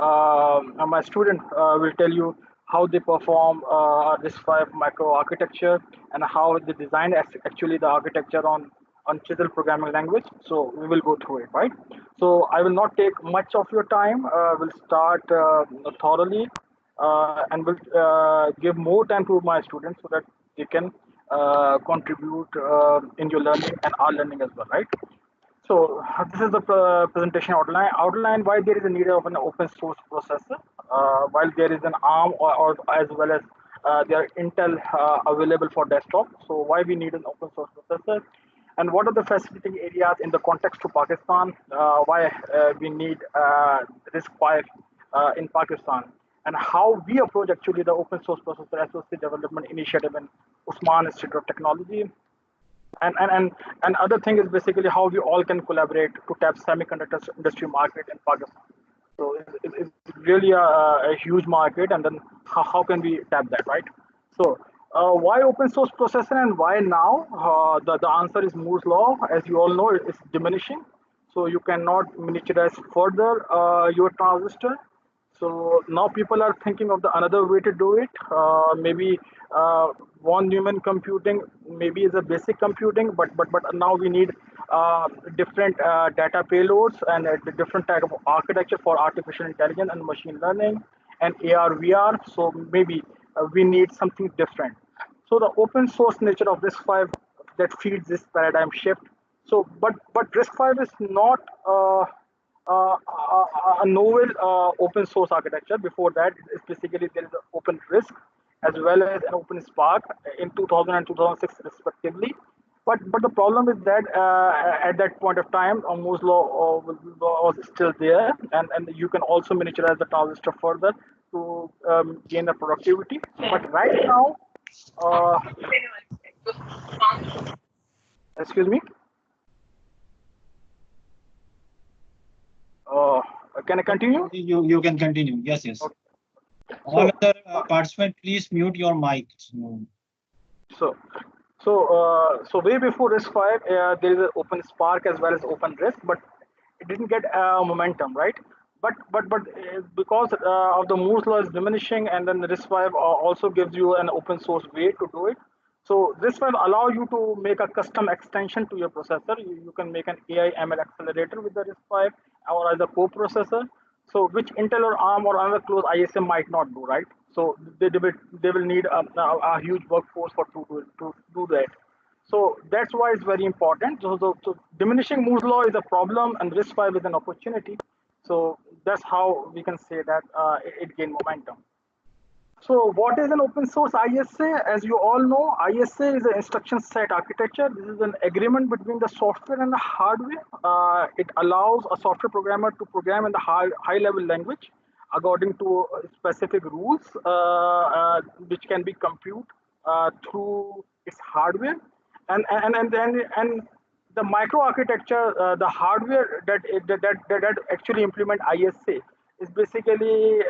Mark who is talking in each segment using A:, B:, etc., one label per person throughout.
A: my student will tell you how they perform this five micro architecture and how they design actually the architecture on Chisel programming language. So we will go through it, right? So I will not take much of your time. We'll start thoroughly and will give more time to my students so that they can contribute in your learning and our learning as well, right? So this is the presentation outline. Outline why there is a need of an open source processor, while there is an ARM or as well as there are Intel available for desktop. So why we need an open source processor, and what are the facilitating areas in the context to Pakistan? Why we need RISC-V in Pakistan, and how we approach actually the open source processor associate development initiative in Usman Institute of Technology, and other thing is basically how we all can collaborate to tap semiconductor industry market in Pakistan. So it's really a huge market, and then how can we tap that, right? So why open source processor and why now? The answer is Moore's law. As you all know, it's diminishing. So you cannot miniaturize further your transistor. So now people are thinking of the another way to do it. Maybe von Neumann computing maybe is a basic computing, but now we need different data payloads and a different type of architecture for artificial intelligence and machine learning and AR VR. So maybe we need something different. So the open source nature of RISC-V that feeds this paradigm shift. So, but RISC-V is not a novel open source architecture. Before that, it's basically there is an open RISC as well as an open Spark in 2000 and 2006 respectively. But the problem is that at that point of time, Moore's law was still there, and you can also miniaturize the transistor further to gain the productivity. But right now, uh, excuse me, uh, can I continue?
B: You can continue. Yes, yes.
A: Okay.
B: All
A: So,
B: other participants, please mute your mic.
A: so, so way before RISC-V, there is an open Spark as well as open RISC, but it didn't get momentum, right? But because of the Moore's law is diminishing, and then the RISC-V also gives you an open source way to do it. So this will allow you to make a custom extension to your processor. You can make an AI ML accelerator with the RISC-V or as a co-processor. So which Intel or ARM or another close ISM might not do, right? So they will need a huge workforce for to do that. So that's why it's very important. So diminishing Moore's law is a problem, and RISC-V is an opportunity. So that's how we can say that it gained momentum. So what is an open source ISA? As you all know, ISA is an instruction set architecture. This is an agreement between the software and the hardware. It allows a software programmer to program in the high level language according to specific rules, which can be computed through its hardware. And the microarchitecture, the hardware that actually implement ISA is basically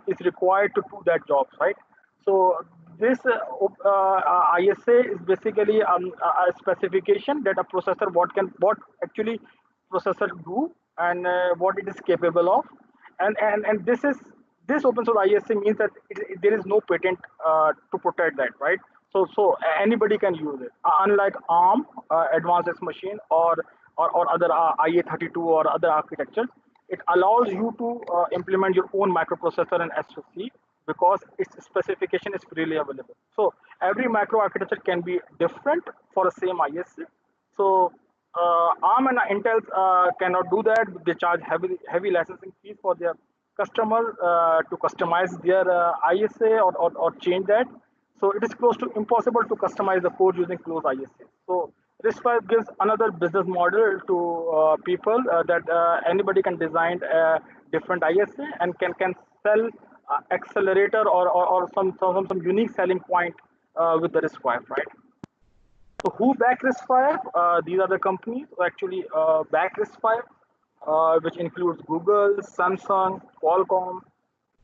A: is required to do that job, right? So this ISA is basically a specification that a processor what actually processor do and what it is capable of, and this open source ISA means that there is no patent to protect that, right? So anybody can use it. Unlike ARM, advanced machine, or other IA32 or other architectures, it allows you to implement your own microprocessor and SoC because its specification is freely available. So every microarchitecture can be different for the same ISA. So ARM and Intel cannot do that. They charge heavy licensing fees for their customer to customize their ISA or change that. So it is close to impossible to customize the code using closed ISA. So RISC-V gives another business model to people that anybody can design a different ISA and can sell accelerator or some unique selling point with the RISC-V, right? So who back RISC-V? These are the companies who actually back RISC-V, which includes Google, Samsung, Qualcomm,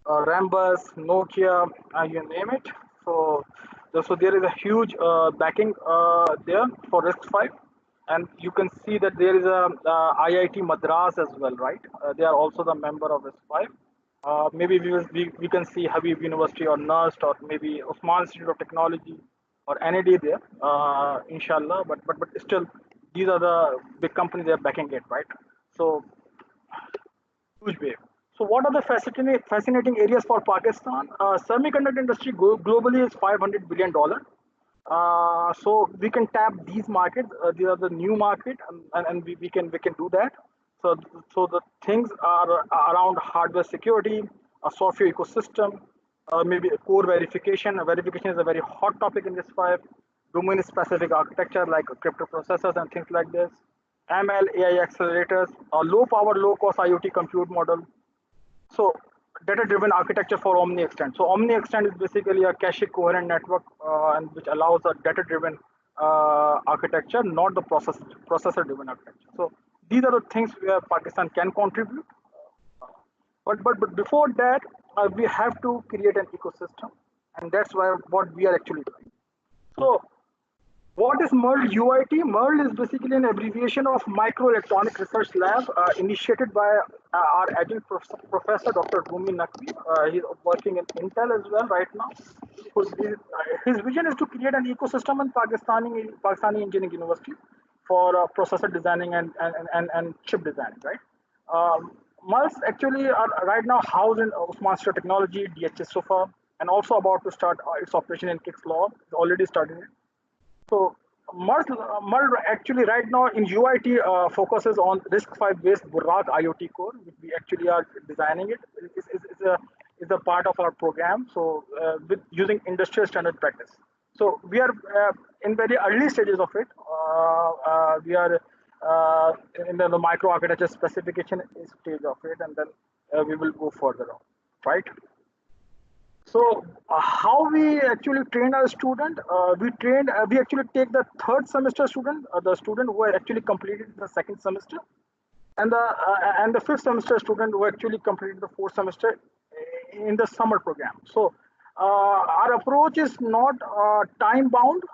A: Rambus, Nokia, you name it. So there is a huge backing there for RISC-V, and you can see that there is a IIT Madras as well, right? They are also the member of RISC-V. Maybe we can see Habib University or NUST or maybe Osman Institute of Technology or NAD there, inshallah. But still, these are the big companies that are backing it, right? So huge wave. So what are the fascinating areas for Pakistan? Semiconductor industry globally is $500 billion. So we can tap these markets. These are the new market, and we can do that. So the things are around hardware security, a software ecosystem, maybe a core verification. Verification is a very hot topic in this five. Domain specific architecture like crypto processors and things like this. ML, AI accelerators, a low power, low cost IoT compute model. So data-driven architecture for OmniExtend. So OmniExtend is basically a cache coherent network, and which allows a data-driven architecture, not the processor-driven architecture. So these are the things where Pakistan can contribute. But before that, we have to create an ecosystem, and that's why what we are actually doing. So what is MERL-UIT? MERL is basically an abbreviation of Microelectronic Research Lab, initiated by our adjunct professor, Dr. Rumi Naqvi. He's working in Intel as well right now. His vision is to create an ecosystem in Pakistani Engineering University for processor designing and chip designing, right? MERLs actually are right now housed in Osman Institute of Technology, DHS SOFA, and also about to start its operation in Kix Law. It's already started. So MERL actually right now in UIT focuses on RISC-V based Buraq IoT core, which we actually are designing it. It's a part of our program. So with using industrial standard practice. So we are in very early stages of it. We are in the micro architecture specification stage of it, and then we will go further on, right? So how we actually train our student? We actually take the third semester student, the student who had actually completed the second semester, and the fifth semester student who actually completed the fourth semester in the summer program. So our approach is not time bound,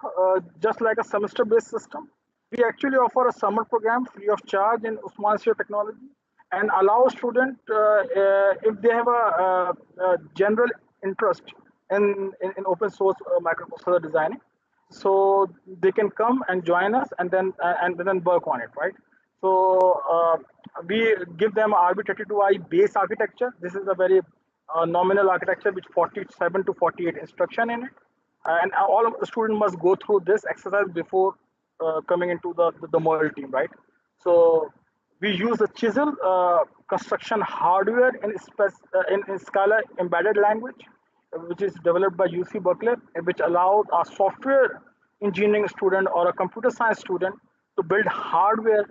A: just like a semester based system. We actually offer a summer program free of charge in Usman Institute of Technology, and allow students, if they have a general interest in open source microprocessor designing, so they can come and join us, and then work on it, right? So we give them RB32i base architecture. This is a very nominal architecture with 47 to 48 instruction in it, and all of the student must go through this exercise before coming into the MERL team, right? So we use the Chisel construction hardware in Scala embedded language, which is developed by UC Berkeley, which allows a software engineering student or a computer science student to build hardware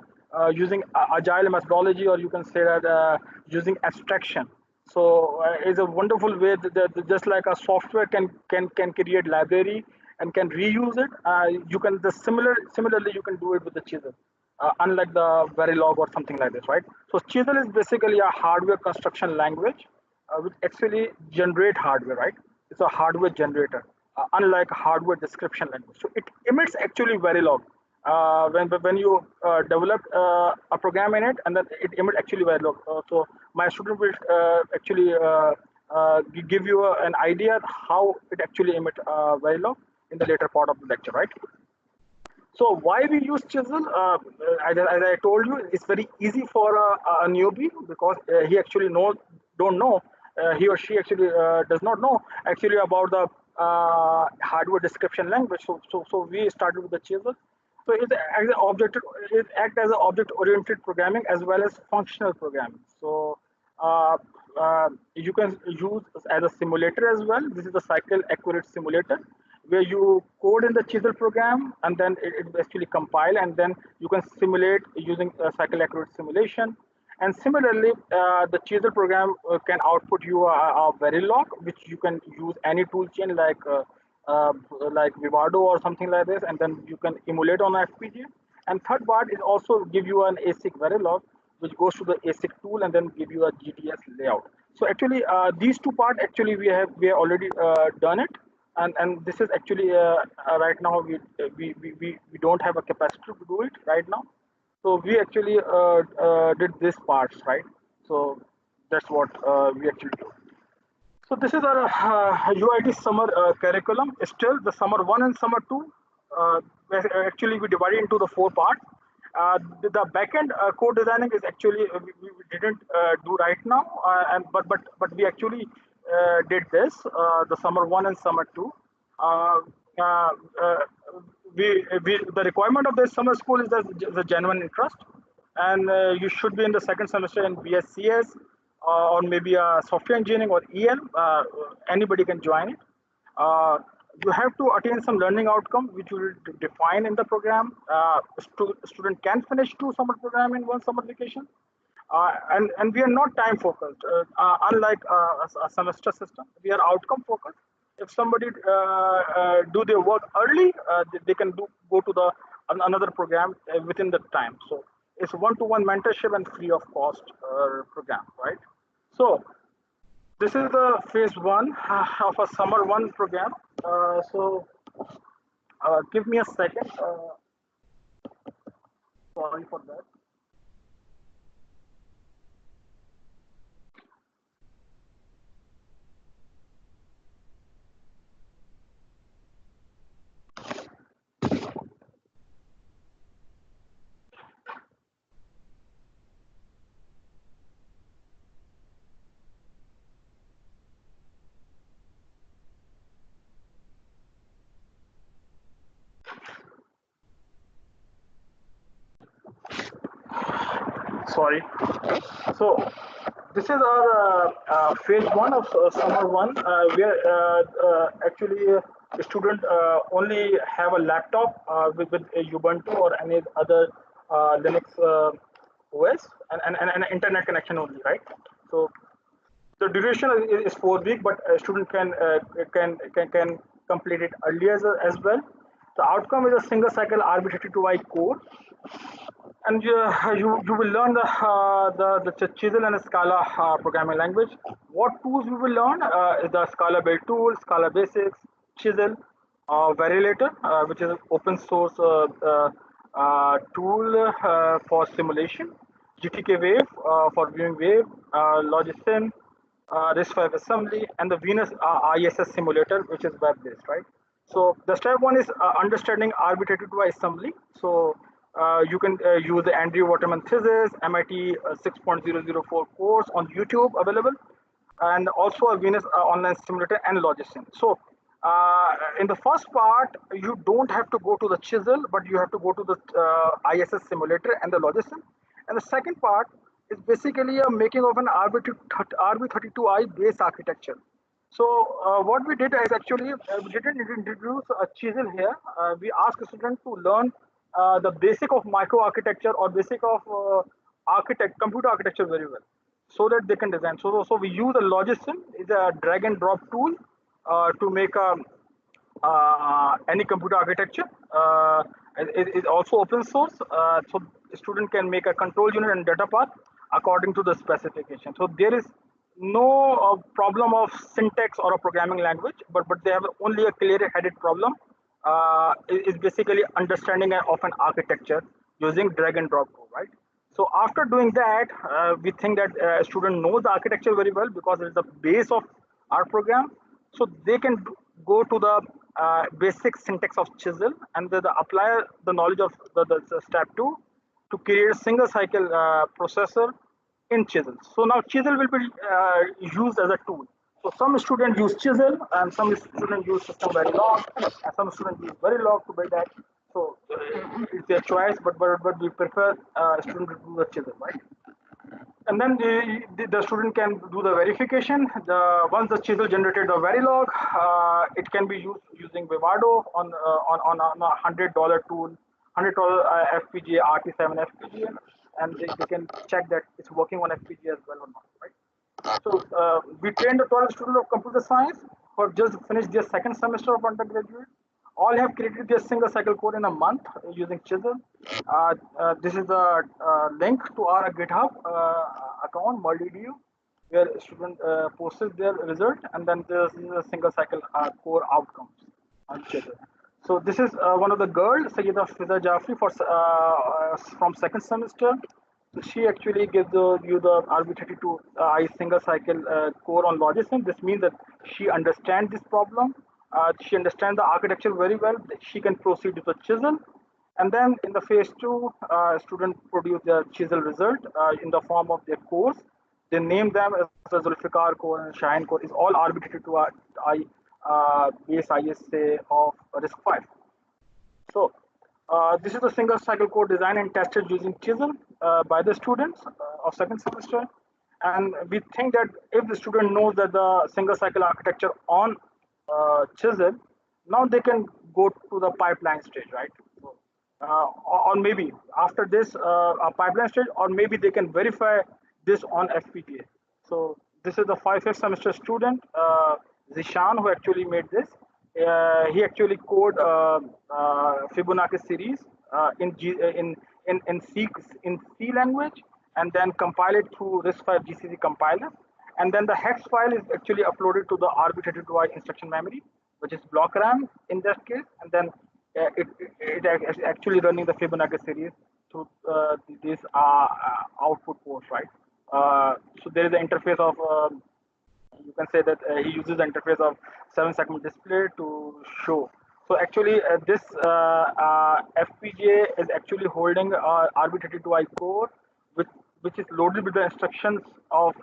A: using agile methodology, or you can say that using abstraction. So it's a wonderful way that just like a software can create library and can reuse it. You can similarly you can do it with the Chisel, unlike the Verilog or something like this, right? So Chisel is basically a hardware construction language which actually generate hardware, right? It's a hardware generator, unlike hardware description language. So it emits actually Verilog. When you develop a program in it, and then it emits actually Verilog. So my student will actually give you an idea how it actually emits Verilog in the later part of the lecture, right? So why we use Chisel? As I told you, it's very easy for a newbie, because he actually don't know, he or she actually does not know actually about the hardware description language. So we started with the Chisel. So it act as an object-oriented programming as well as functional programming. So you can use as a simulator as well. This is a cycle accurate simulator, where you code in the Chisel program, and then it actually compile, and then you can simulate using a cycle accurate simulation. And similarly, the Chisel program can output you a Verilog, which you can use any tool chain uh, like Vivado or something like this, and then you can emulate on FPGA. And third part is also give you an ASIC Verilog, which goes to the ASIC tool and then give you a GTS layout. So actually, these two parts actually we have already done it, and this is actually right now we don't have a capacity to do it right now. So we actually did this parts, right? So That's what we actually do. So this is our UIT summer curriculum. Still, the summer one and summer two, actually we divided into the four parts. The backend code designing is actually we didn't do right now, and but we actually did this the summer one and summer two. Uh, uh, uh, we the requirement of this summer school is the genuine interest, and you should be in the second semester in BScs or maybe software engineering or EM. Anybody can join it. Uh, you have to attain some learning outcome which you will define in the program. Student can finish two summer program in one summer vacation, and we are not time focused. Unlike a semester system, we are outcome focused. If somebody do their work early, they can go to the another program within the time. So it's one-to-one mentorship and free of cost program, right? So this is the phase one of a summer one program. Give me a second. Sorry for that. Sorry. So this is our phase one of summer one, where actually a student only have a laptop with a Ubuntu or any other Linux OS and an internet connection only, right? So the duration is 4 weeks, but a student can complete it earlier as well. The outcome is a single cycle RB32I core, and you will learn the Chisel and Scala programming language. What tools we will learn is the Scala build tool, Scala basics, Chisel, Varilator, which is an open source tool for simulation, GTK Wave for viewing wave, Logicin, RISC-V assembly, and the Venus ISS simulator, which is web-based, right? So the step one is understanding RB32 assembly. So you can use the Andrew Waterman thesis, MIT 6.004 course on YouTube available, and also a Venus online simulator and Logicin. So in the first part, you don't have to go to the Chisel, but you have to go to the ISS simulator and the Logicin. And the second part is basically a making of an RB32I base architecture. So what we did is actually we didn't introduce a Chisel here. We asked a student to learn the basic of microarchitecture or basic of computer architecture very well, so that they can design. So we use a Logicin, is a drag and drop tool to make a any computer architecture. It is also open source, so the student can make a control unit and data path according to the specification. So there is no problem of syntax or a programming language, but they have only a clear-headed problem. Is basically understanding of an architecture using drag and drop code, right? So after doing that, we think that a student knows the architecture very well because it is the base of our program. So they can go to the basic syntax of Chisel and apply the knowledge of the step two to create a single cycle processor in Chisel. So now Chisel will be used as a tool. So some students use Chisel and some students use system Verilog and some students use Verilog to build that. So it's their choice, but we prefer student to do the Chisel, right? And then the student can do the verification. Once the Chisel generated the Verilog, it can be used using Vivado on a $100 tool, $100 FPGA RT7 FPGA, and they can check that it's working on FPGA as well or not, right? So we trained the 12 students of computer science who have just finished their second semester of undergraduate. All have created their single cycle code in a month using Chisel. This is a link to our GitHub account, MERL-UIT, where student posts their result, and then this is a single cycle core outcomes on Chisel. So this is one of the girls, Sayyida Fiza Jafri, from second semester. she actually gives you the RB32I single cycle core on logic. This means that she understands this problem. She understands the architecture very well. She can proceed with the chisel. And then in the phase two, students produce their chisel result in the form of their cores. They name them as the Zulfikar core and Shine core. Is all RB32I base ISA of RISC-V. So this is the single cycle code designed and tested using Chisel by the students of second semester. And we think that if the student knows that the single cycle architecture on Chisel, now they can go to the pipeline stage, right? So, or maybe after this a pipeline stage, or maybe they can verify this on FPGA. So this is the fifth semester student, Zeeshan, who actually made this. He actually coded Fibonacci series in C language, and then compile it through RISC-V GCC compiler. And then the hex file is actually uploaded to the RB32I instruction memory, which is block RAM in that case. And then it is actually running the Fibonacci series through this output ports, right? So there is an interface of you can say that he uses the interface of 7-segment display to show. So actually, this FPGA is actually holding RB32I core, which is loaded with the instructions of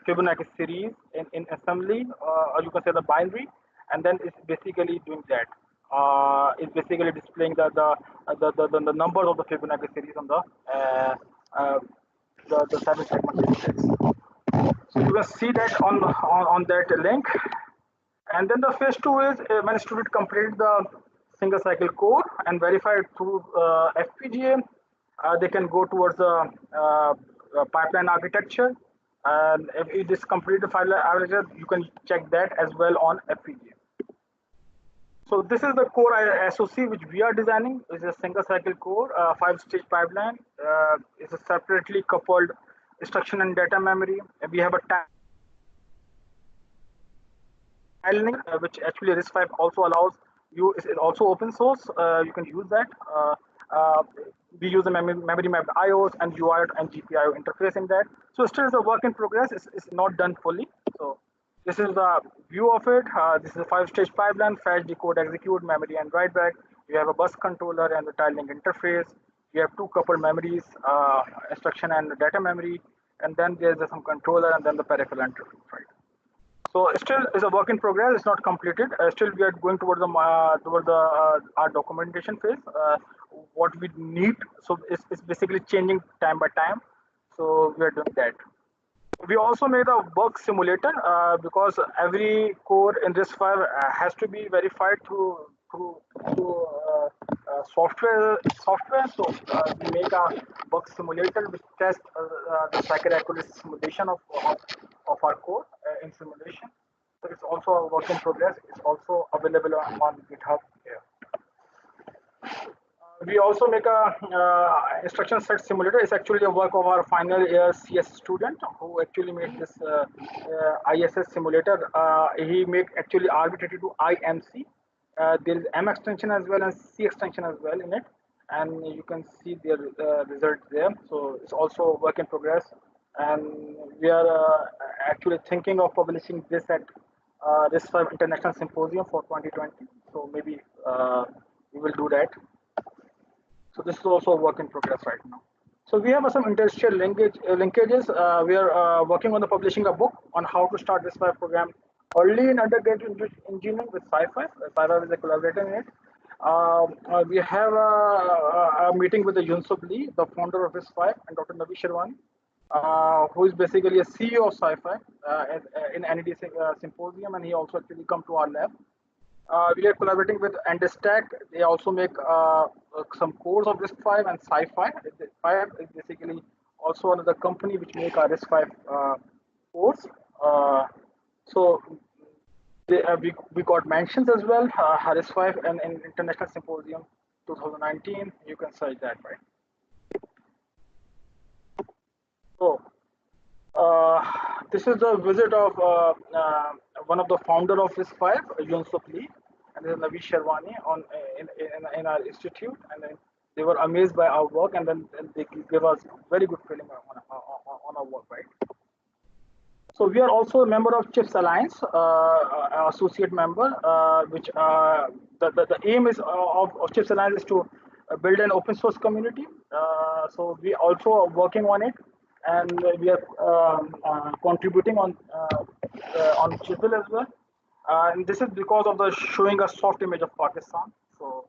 A: Fibonacci series in assembly, or you can say the binary, and then it's basically doing that. It's basically displaying the numbers of the Fibonacci series on the 7-segment display. So you can see that on that link. And then the phase two is when a student completed the single cycle core and verified through FPGA, they can go towards the pipeline architecture. And if it is completed the pipeline architecture, you can check that as well on FPGA. So this is the core SoC which we are designing. It's a single cycle core, 5-stage pipeline. It's a separately coupled instruction and data memory. We have a tiling, which actually RISC-V also allows you. It's also open source. You can use that. We use the memory mapped IOs and UI and GPIO interface in that. So still is a work in progress. It's not done fully. So this is the view of it. This is a 5-stage pipeline: fetch, decode, execute, memory, and write back. You have a bus controller and the tiling interface. You have two coupled memories, instruction and data memory, and then there's some controller and then the peripheral interface, right? So still is a work in progress. It's not completed. Still, we are going toward the our documentation phase. What we need, so it's basically changing time by time. So we are doing that. We also made a bug simulator because every core in RISC-V has to be verified through software. So we make a bug simulator which tests the cycle accuracy simulation of our core in simulation. So it's also a work in progress. It's also available on GitHub here. We also make a instruction set simulator. It's actually a work of our final year CS student who actually made this ISS simulator. He made actually arbitrated to IMC. There is M extension as well as C extension as well in it, and you can see the result there. So it's also a work in progress, and we are actually thinking of publishing this at RISC-V International Symposium for 2020. So maybe we will do that. So this is also a work in progress right now. So we have some industrial linkages. We are working on the publishing a book on how to start this program early in undergraduate engineering with Sci-Fi. Sci-Fi is a collaborator in it. We have a meeting with the Yunsub Lee, the founder of RISC-V, and Dr. Navi Sherwani, who is basically a CEO of Sci-Fi in NED Symposium, and he also actually come to our lab. We are collaborating with Endistack. They also make some cores of RISC-V and Sci-Fi. RISC-V is basically also another company which make our RISC-V cores. So we got mentions as well. RISC-V and in International Symposium 2019. You can search that, right? So this is the visit of one of the founder of RISC-V, Yunsub Lee, and this is Navi Sherwani in our institute, and then They were amazed by our work, and then they gave us very good feeling on our work, right? So we are also a member of Chips Alliance, associate member, which the aim is of Chips Alliance is to build an open source community. So we also are working on it, and we are contributing on Chisel as well. And this is because of the showing a soft image of Pakistan. So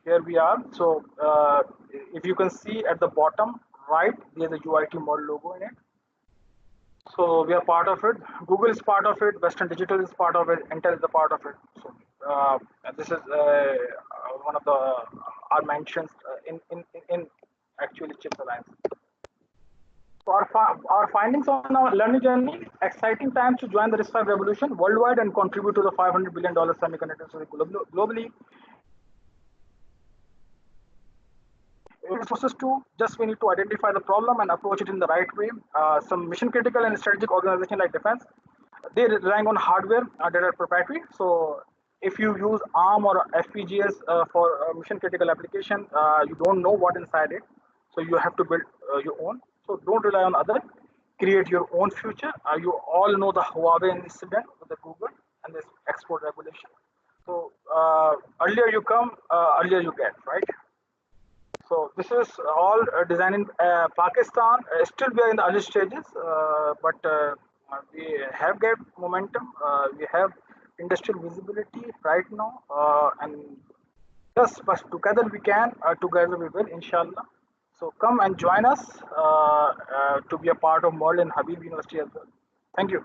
A: here we are. So if you can see at the bottom right, there's a UIT model logo in it. So we are part of it. Google is part of it. Western Digital is part of it. Intel is a part of it. So this is one of the our mentions in actually Chips Alliance. So our findings on our learning journey: exciting times to join the RISC-V revolution worldwide and contribute to the $500 billion semiconductor industry globally. Resources too. Just we need to identify the problem and approach it in the right way. Some mission critical and strategic organization like defense, they relying on hardware that are proprietary. So if you use ARM or FPGAs for mission critical application, you don't know what inside it. So you have to build your own. So don't rely on other. Create your own future. You all know the Huawei incident with the Google and this export regulation. So earlier you come, earlier you get, right? So this is all designed in Pakistan. Still we are in the early stages, but we have get momentum. We have industrial visibility right now, and yes, but together we can. Together we will, inshallah. So come and join us to be a part of MERL in Habib University as well. Thank you.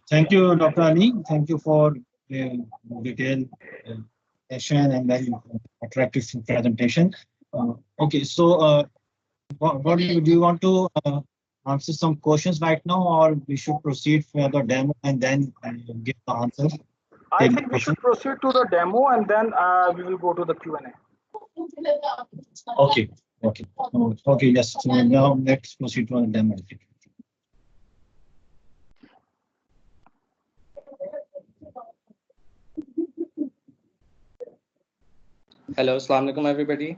B: Thank you, Dr. Ali. Thank you for the detailed session and very attractive presentation. Okay, so what do you want to answer some questions right now, or we should proceed for the demo and then give the answers?
A: I think we should proceed to the demo and then we will go to the Q&A.
B: Okay, okay, okay, yes. So now let's proceed to the demo.
C: Hello, Assalamu alaikum, everybody.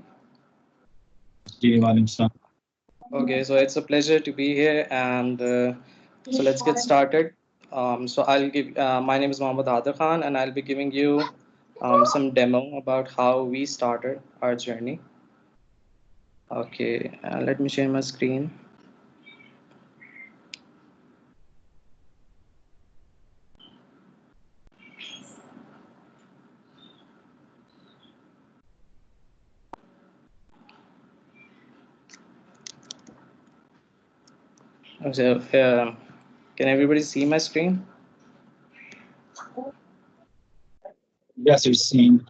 C: Okay, so it's a pleasure to be here, and so let's get started. So I'll give. My name is Muhammad Hadir Khan, and I'll be giving you some demo about how we started our journey. Okay, let me share my screen. So, can everybody see my screen?
B: Yes, it's seen.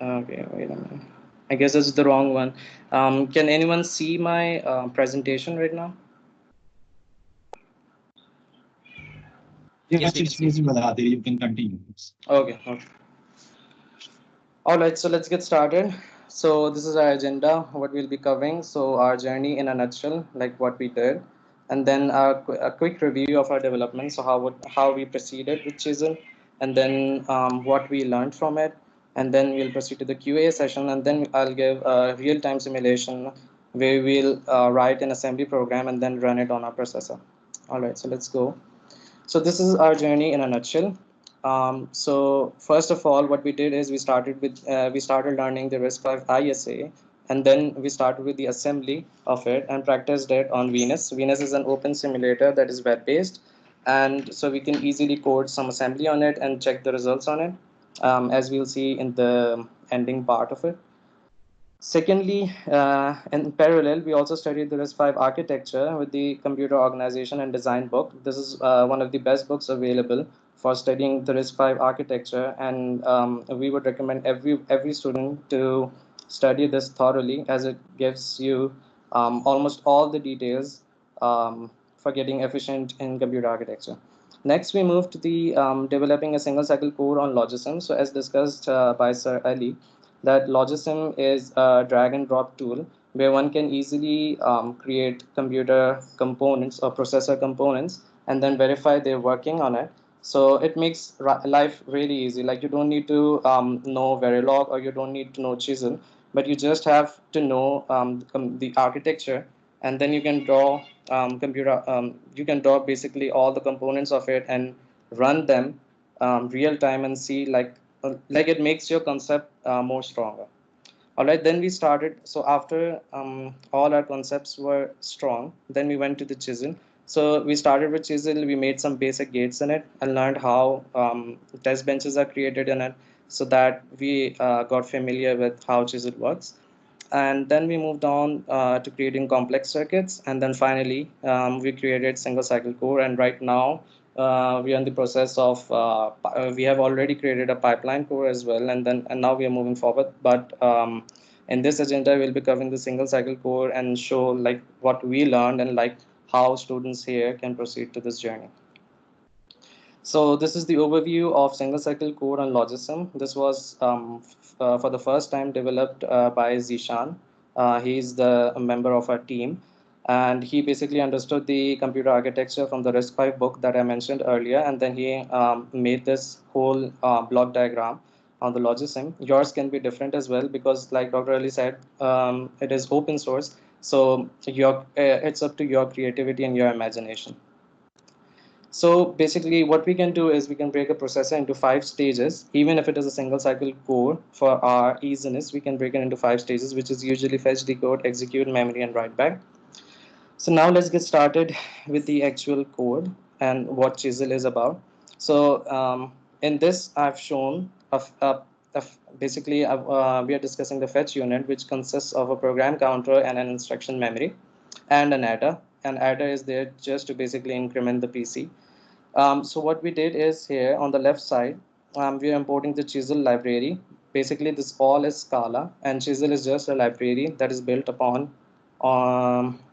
C: Okay, wait a minute. I guess that's the wrong one. Can anyone see my presentation right now?
B: Yes, it's visible, Hadir. You can continue.
C: Okay, okay. All right, so let's get started. So this is our agenda, what we'll be covering. So our journey in a nutshell, like what we did, and then a quick review of our development. So how we proceeded with Chisel, and then what we learned from it, and then we'll proceed to the QA session, and then I'll give a real-time simulation where we'll write an assembly program and then run it on our processor. All right, so let's go. So this is our journey in a nutshell. So first of all, what we did is we started learning the RISC-V ISA, and then we started with the assembly of it and practiced it on Venus. Venus is an open simulator that is web-based, and so we can easily code some assembly on it and check the results on it, as we'll see in the ending part of it. Secondly, in parallel, we also studied the RISC-V architecture with the Computer Organization and Design book. This is one of the best books available for studying the RISC-V architecture, and we would recommend every student to study this thoroughly, as it gives you almost all the details for getting efficient in computer architecture. Next, we move to the developing a single cycle core on Logisim. So as discussed by Sir Ali, that Logisim is a drag and drop tool where one can easily create computer components or processor components and then verify they're working on it. So it makes life really easy. Like you don't need to know Verilog, or you don't need to know Chisel, but you just have to know the architecture, and then you can draw you can draw basically all the components of it and run them real time and see like it makes your concept more stronger. All right, then we started. So after all our concepts were strong, then we went to the Chisel. So we started with Chisel. We made some basic gates in it and learned how test benches are created in it, so that we got familiar with how Chisel works. And then we moved on to creating complex circuits, and then finally we created single cycle core. And right now we are in the process of we have already created a pipeline core as well, and now we are moving forward. But in this agenda we'll be covering the single cycle core and show like what we learned and like how students here can proceed to this journey. So this is the overview of single cycle core and logism. This was for the first time developed by Zeeshan. He's a member of our team, and he basically understood the computer architecture from the RISC-V book that I mentioned earlier, and then he made this whole block diagram on the logism. Yours can be different as well, because like Dr. Ali said, it is open source. So it's up to your creativity and your imagination. So basically what we can do is we can break a processor into 5 stages. Even if it is a single cycle core, for our easiness, we can break it into 5 stages, which is usually fetch, decode, execute, memory, and write back. So now let's get started with the actual code and what Chisel is about. So in this, I've shown basically we are discussing the fetch unit, which consists of a program counter and an instruction memory and an adder. An adder is there just to basically increment the PC. So what we did is here on the left side, we are importing the Chisel library. Basically, this all is Scala, and Chisel is just a library that is built upon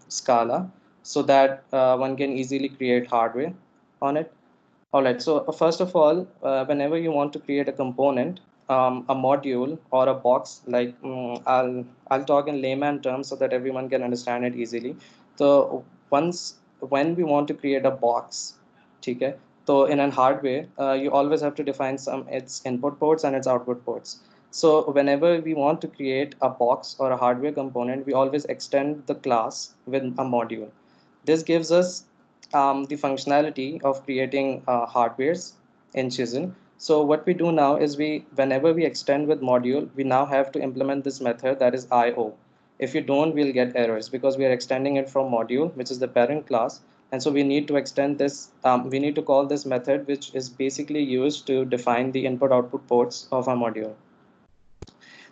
C: Scala, so that one can easily create hardware on it. All right. So first of all, whenever you want to create a component, a module or a box, like I'll talk in layman terms so that everyone can understand it easily. So when we want to create a box, okay, so in a hardware, you always have to define some its input ports and its output ports. So whenever we want to create a box or a hardware component, we always extend the class with a module. This gives us the functionality of creating hardwares in Chisel. So what we do now is whenever we extend with module, we now have to implement this method that is IO. If you don't, we'll get errors because we are extending it from module, which is the parent class. And so we need to extend this, we need to call this method, which is basically used to define the input output ports of our module.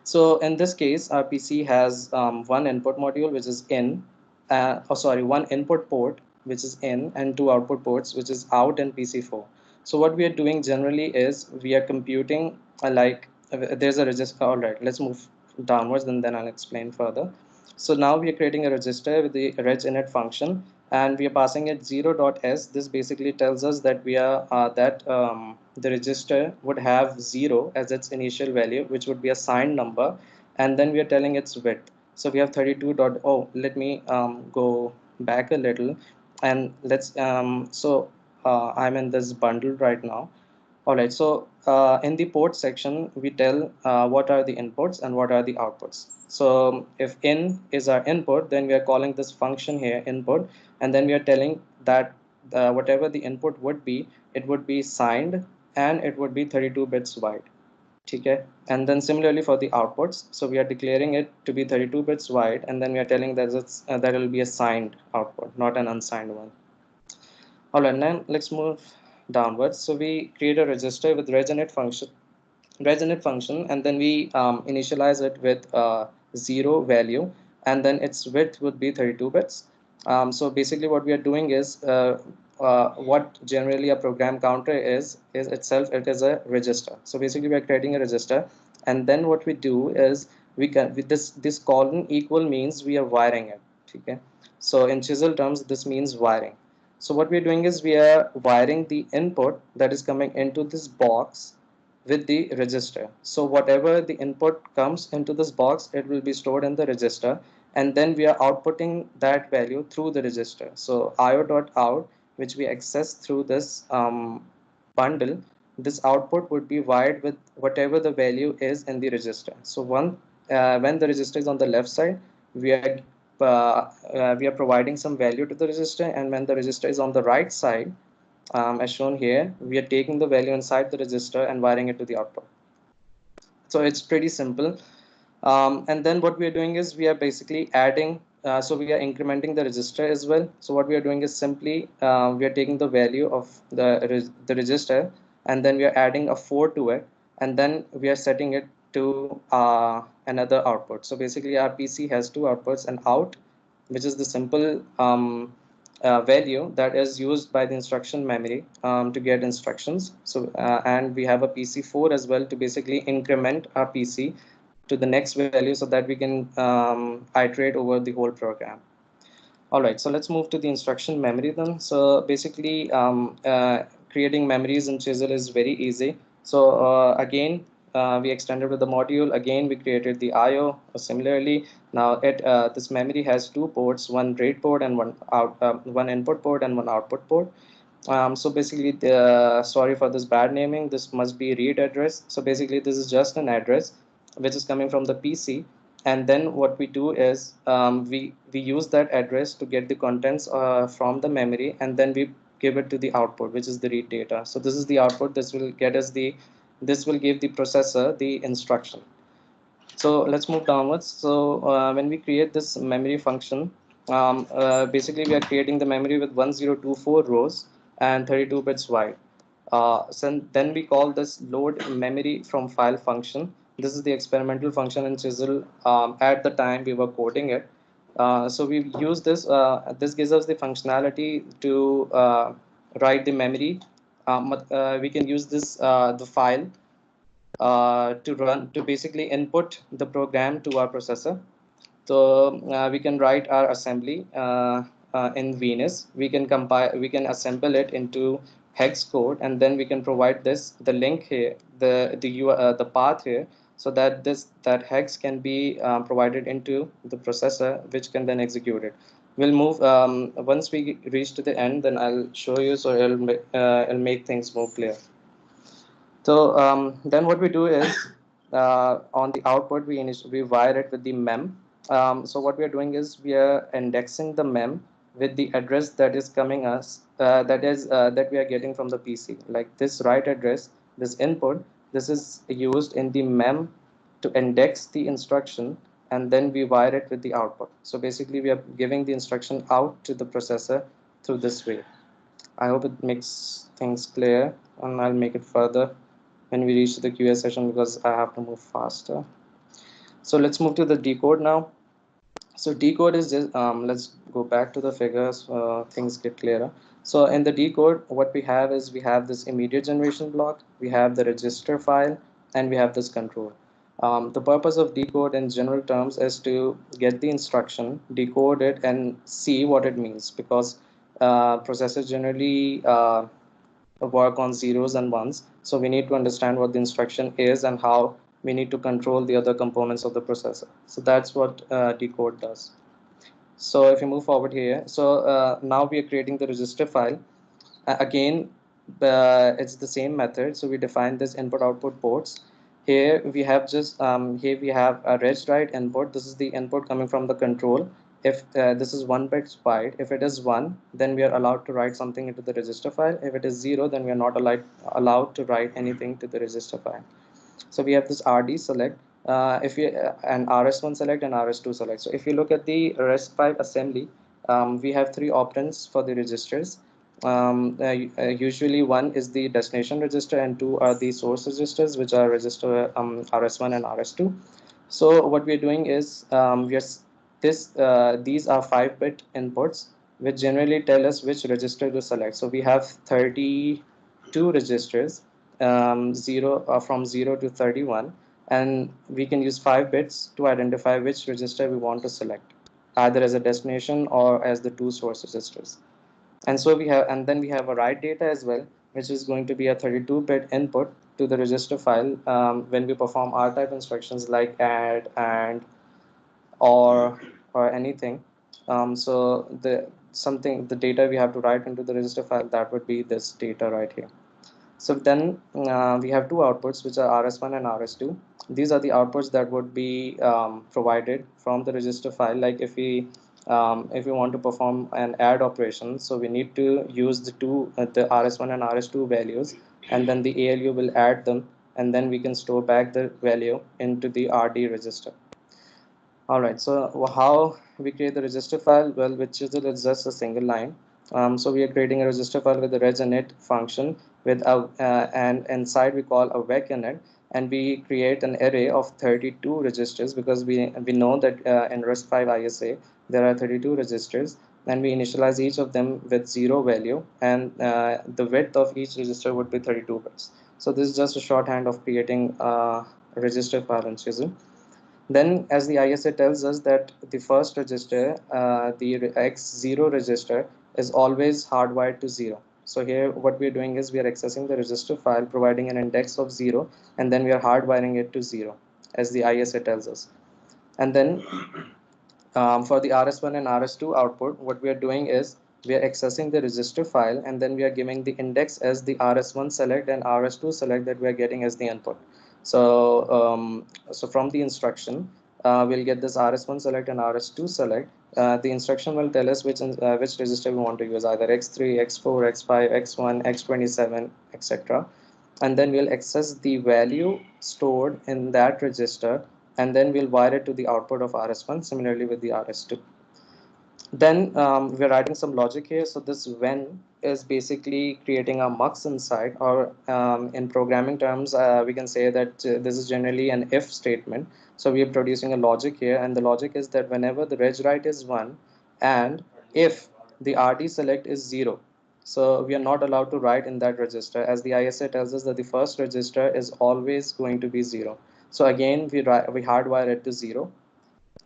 C: So in this case, our PC has one input module, which is in, one input port, which is in, and two output ports, which is out and PC4. So what we are doing generally is we are computing there's a register. All right, let's move downwards, and then I'll explain further. So now we are creating a register with the reginit function, and we are passing it 0.s. This basically tells us that we are the register would have 0 as its initial value, which would be a signed number, and then we are telling its width. So we have 32. Oh, let me go back a little, and I'm in this bundle right now. All right, so in the port section, we tell what are the inputs and what are the outputs. So if in is our input, then we are calling this function here input, and then we are telling that whatever the input would be, it would be signed and it would be 32 bits wide. Okay. And then similarly for the outputs, so we are declaring it to be 32 bits wide, and then we are telling that that will be a signed output, not an unsigned one. All right, now let's move downwards. So we create a register with reginit function, and then we initialize it with 0 value, and then its width would be 32 bits. So basically what we are doing is what generally a program counter is itself, it is a register. So basically we are creating a register, and then what we do is we can with this colon equal means we are wiring it. Okay. So in Chisel terms, this means wiring. So what we're doing is we are wiring the input that is coming into this box with the register. So whatever the input comes into this box, it will be stored in the register, and then we are outputting that value through the register. So io.out, which we access through this bundle, this output would be wired with whatever the value is in the register. So when the register is on the left side, we are providing some value to the register, and when the register is on the right side, as shown here, we are taking the value inside the register and wiring it to the output. So it's pretty simple. And then what we are doing is we are basically adding, so we are incrementing the register as well. So what we are doing is simply we are taking the value of the register, and then we are adding a 4 to it, and then we are setting it to another output. So basically our PC has two outputs, an out, which is the simple value that is used by the instruction memory to get instructions. So and we have a PC4 as well to basically increment our PC to the next value so that we can iterate over the whole program. All right, so let's move to the instruction memory then. So basically creating memories in Chisel is very easy. So again, we extended with the module. Again, we created the IO. Similarly, now this memory has two ports, one read port and one input port and one output port. So basically, sorry for this bad naming. This must be read address. So basically, this is just an address which is coming from the PC, and then what we do is we use that address to get the contents from the memory, and then we give it to the output, which is the read data. So this is the output. This will give the processor the instruction. So let's move downwards. So when we create this memory function, basically we are creating the memory with 1024 rows and 32 bits wide. So then we call this load memory from file function. This is the experimental function in Chisel at the time we were coding it. So we use this. This gives us the functionality to write the memory. We can use this the file to basically input the program to our processor. So we can write our assembly in Venus. We can compile, we can assemble it into hex code, and then we can provide the link here, the path here, so that that hex can be provided into the processor, which can then execute it. We'll move once we reach to the end, then I'll show you, so it'll make things more clear. So then what we do is on the output we wire it with the mem. So what we are doing is we are indexing the mem with the address that is coming us that we are getting from the PC. Like this write address, this input, this is used in the mem to index the instruction, and then we wire it with the output. So basically we are giving the instruction out to the processor through this way. I hope it makes things clear, and I'll make it further when we reach the QA session because I have to move faster. So let's move to the decode now. So decode is just, let's go back to the figures, things get clearer. So in the decode, what we have is we have this immediate generation block, we have the register file, and we have this control. The purpose of decode in general terms is to get the instruction, decode it, and see what it means, because processors generally work on zeros and ones. So we need to understand what the instruction is and how we need to control the other components of the processor. So that's what decode does. So if you move forward here, so now we are creating the register file. Again, it's the same method. So we define this input output ports. Here we have here we have a reg write input. This is the input coming from the control. If this is 1 bit wide, if it is 1, then we are allowed to write something into the register file. If it is 0, then we are not allowed to write anything to the register file. So we have this RD select, if we and RS1 select and RS2 select. So if you look at the RISC-V assembly, we have 3 operands for the registers. Usually one is the destination register and 2 are the source registers, which are register RS1 and RS2. So what we are doing is these are 5-bit inputs which generally tell us which register to select. So we have 32 registers, from 0 to 31, and we can use 5 bits to identify which register we want to select, either as a destination or as the 2 source registers. And so then we have a write data as well, which is going to be a 32-bit input to the register file when we perform R-type instructions like add, and, or, or anything. So the data we have to write into the register file, that would be this data right here. So then we have two outputs, which are RS1 and RS2. These are the outputs that would be provided from the register file. Like if we want to perform an add operation, so we need to use the RS1 and RS2 values, and then the ALU will add them, and then we can store back the value into the RD register. All right, so how we create the register file? Well, with Chisel, it's just a single line. So we are creating a register file with the reginit function with and inside we call a vec-init, and we create an array of 32 registers, because we know that in RISC-V ISA there are 32 registers, and we initialize each of them with 0 value, and the width of each register would be 32 bits. So this is just a shorthand of creating a register file in Chisel. Then, as the ISA tells us that the first register, the X0 register, is always hardwired to 0. So here what we are doing is we are accessing the register file, providing an index of 0, and then we are hardwiring it to 0, as the ISA tells us. And then for the RS1 and RS2 output, what we are doing is we are accessing the register file, and then we are giving the index as the RS1 select and RS2 select that we are getting as the input. So from the instruction, we'll get this RS1 select and RS2 select. The instruction will tell us which register we want to use, either X3, X4, X5, X1, X27, etc. And then we'll access the value stored in that register, and then we'll wire it to the output of RS1, similarly with the RS2. Then we're writing some logic here. So this when is basically creating a mux inside, or in programming terms, we can say that this is generally an if statement. So we are producing a logic here, and the logic is that whenever the reg write is 1, and if the RD select is 0, so we are not allowed to write in that register, as the ISA tells us that the first register is always going to be 0. So again, we hardwire it to 0.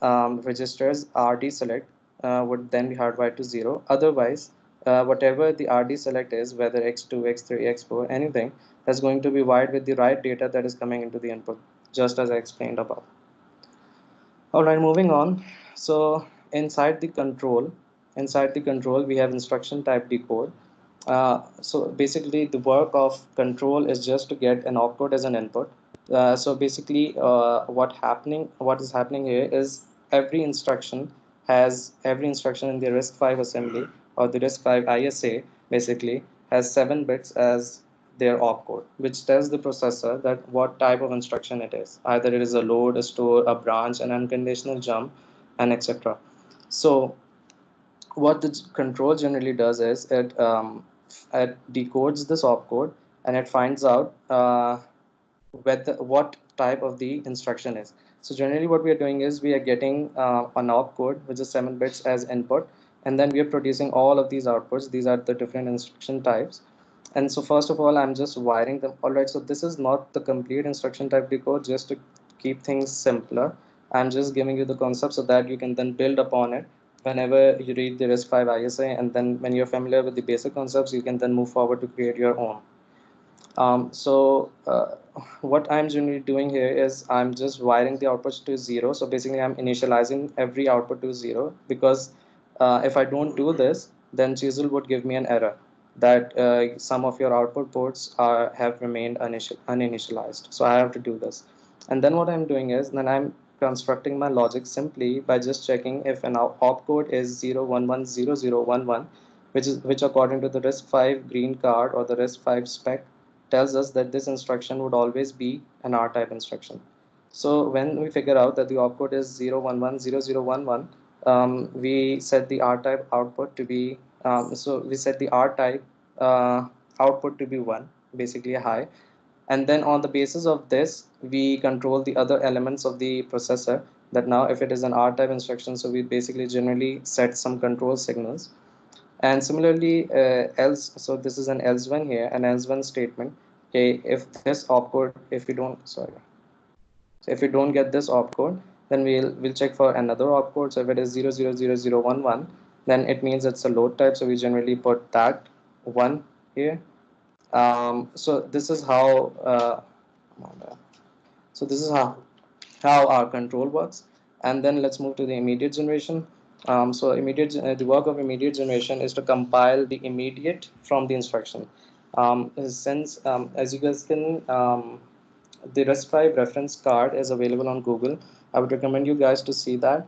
C: Registers RD select would then be hardwired to 0. Otherwise, whatever the RD select is, whether X2, X3, X4, anything, is going to be wired with the right data that is coming into the input, just as I explained above. All right, moving on. So inside the control, we have instruction type decode. So basically, the work of control is just to get an opcode as an input. So basically, what is happening here is every instruction in the RISC-V assembly, or the RISC-V ISA, basically has 7 bits as their opcode, which tells the processor that what type of instruction it is. Either it is a load, a store, a branch, an unconditional jump, and etc. So what the control generally does is it decodes this opcode, and it finds out what type of the instruction is. So generally what we are doing is we are getting an opcode which is 7 bits as input, and then we are producing all of these outputs. These are the different instruction types. And so first of all, I'm just wiring them. All right, so this is not the complete instruction type decode. Just to keep things simpler, I'm just giving you the concept so that you can then build upon it whenever you read the RISC-V ISA, and then when you're familiar with the basic concepts, you can then move forward to create your own. What I'm generally doing here is I'm just wiring the outputs to 0. So basically I'm initializing every output to 0, because if I don't do this, then Chisel would give me an error that some of your output ports have remained uninitialized. So I have to do this. And then what I'm doing is then I'm constructing my logic simply by just checking if an opcode is 0110011, which according to the RISC-V green card or the RISC-V spec tells us that this instruction would always be an R-type instruction. So when we figure out that the opcode is 0110011, we set the R-type output to be, so we set the R-type output to be 1, basically a high. And then on the basis of this, we control the other elements of the processor, that now if it is an R-type instruction, so we basically generally set some control signals. And similarly, else, so this is an else one here, an else one statement. Okay, if this opcode, if we don't, sorry, so if we don't get this opcode, then we'll check for another opcode. So if it is 000011, then it means it's a load type. So we generally put that 1 here. So this is how. So this is how our control works. And then let's move to the immediate generation. So the work of immediate generation is to compile the immediate from the instruction. Since as you guys can, the RISC-V reference card is available on Google. I would recommend you guys to see that.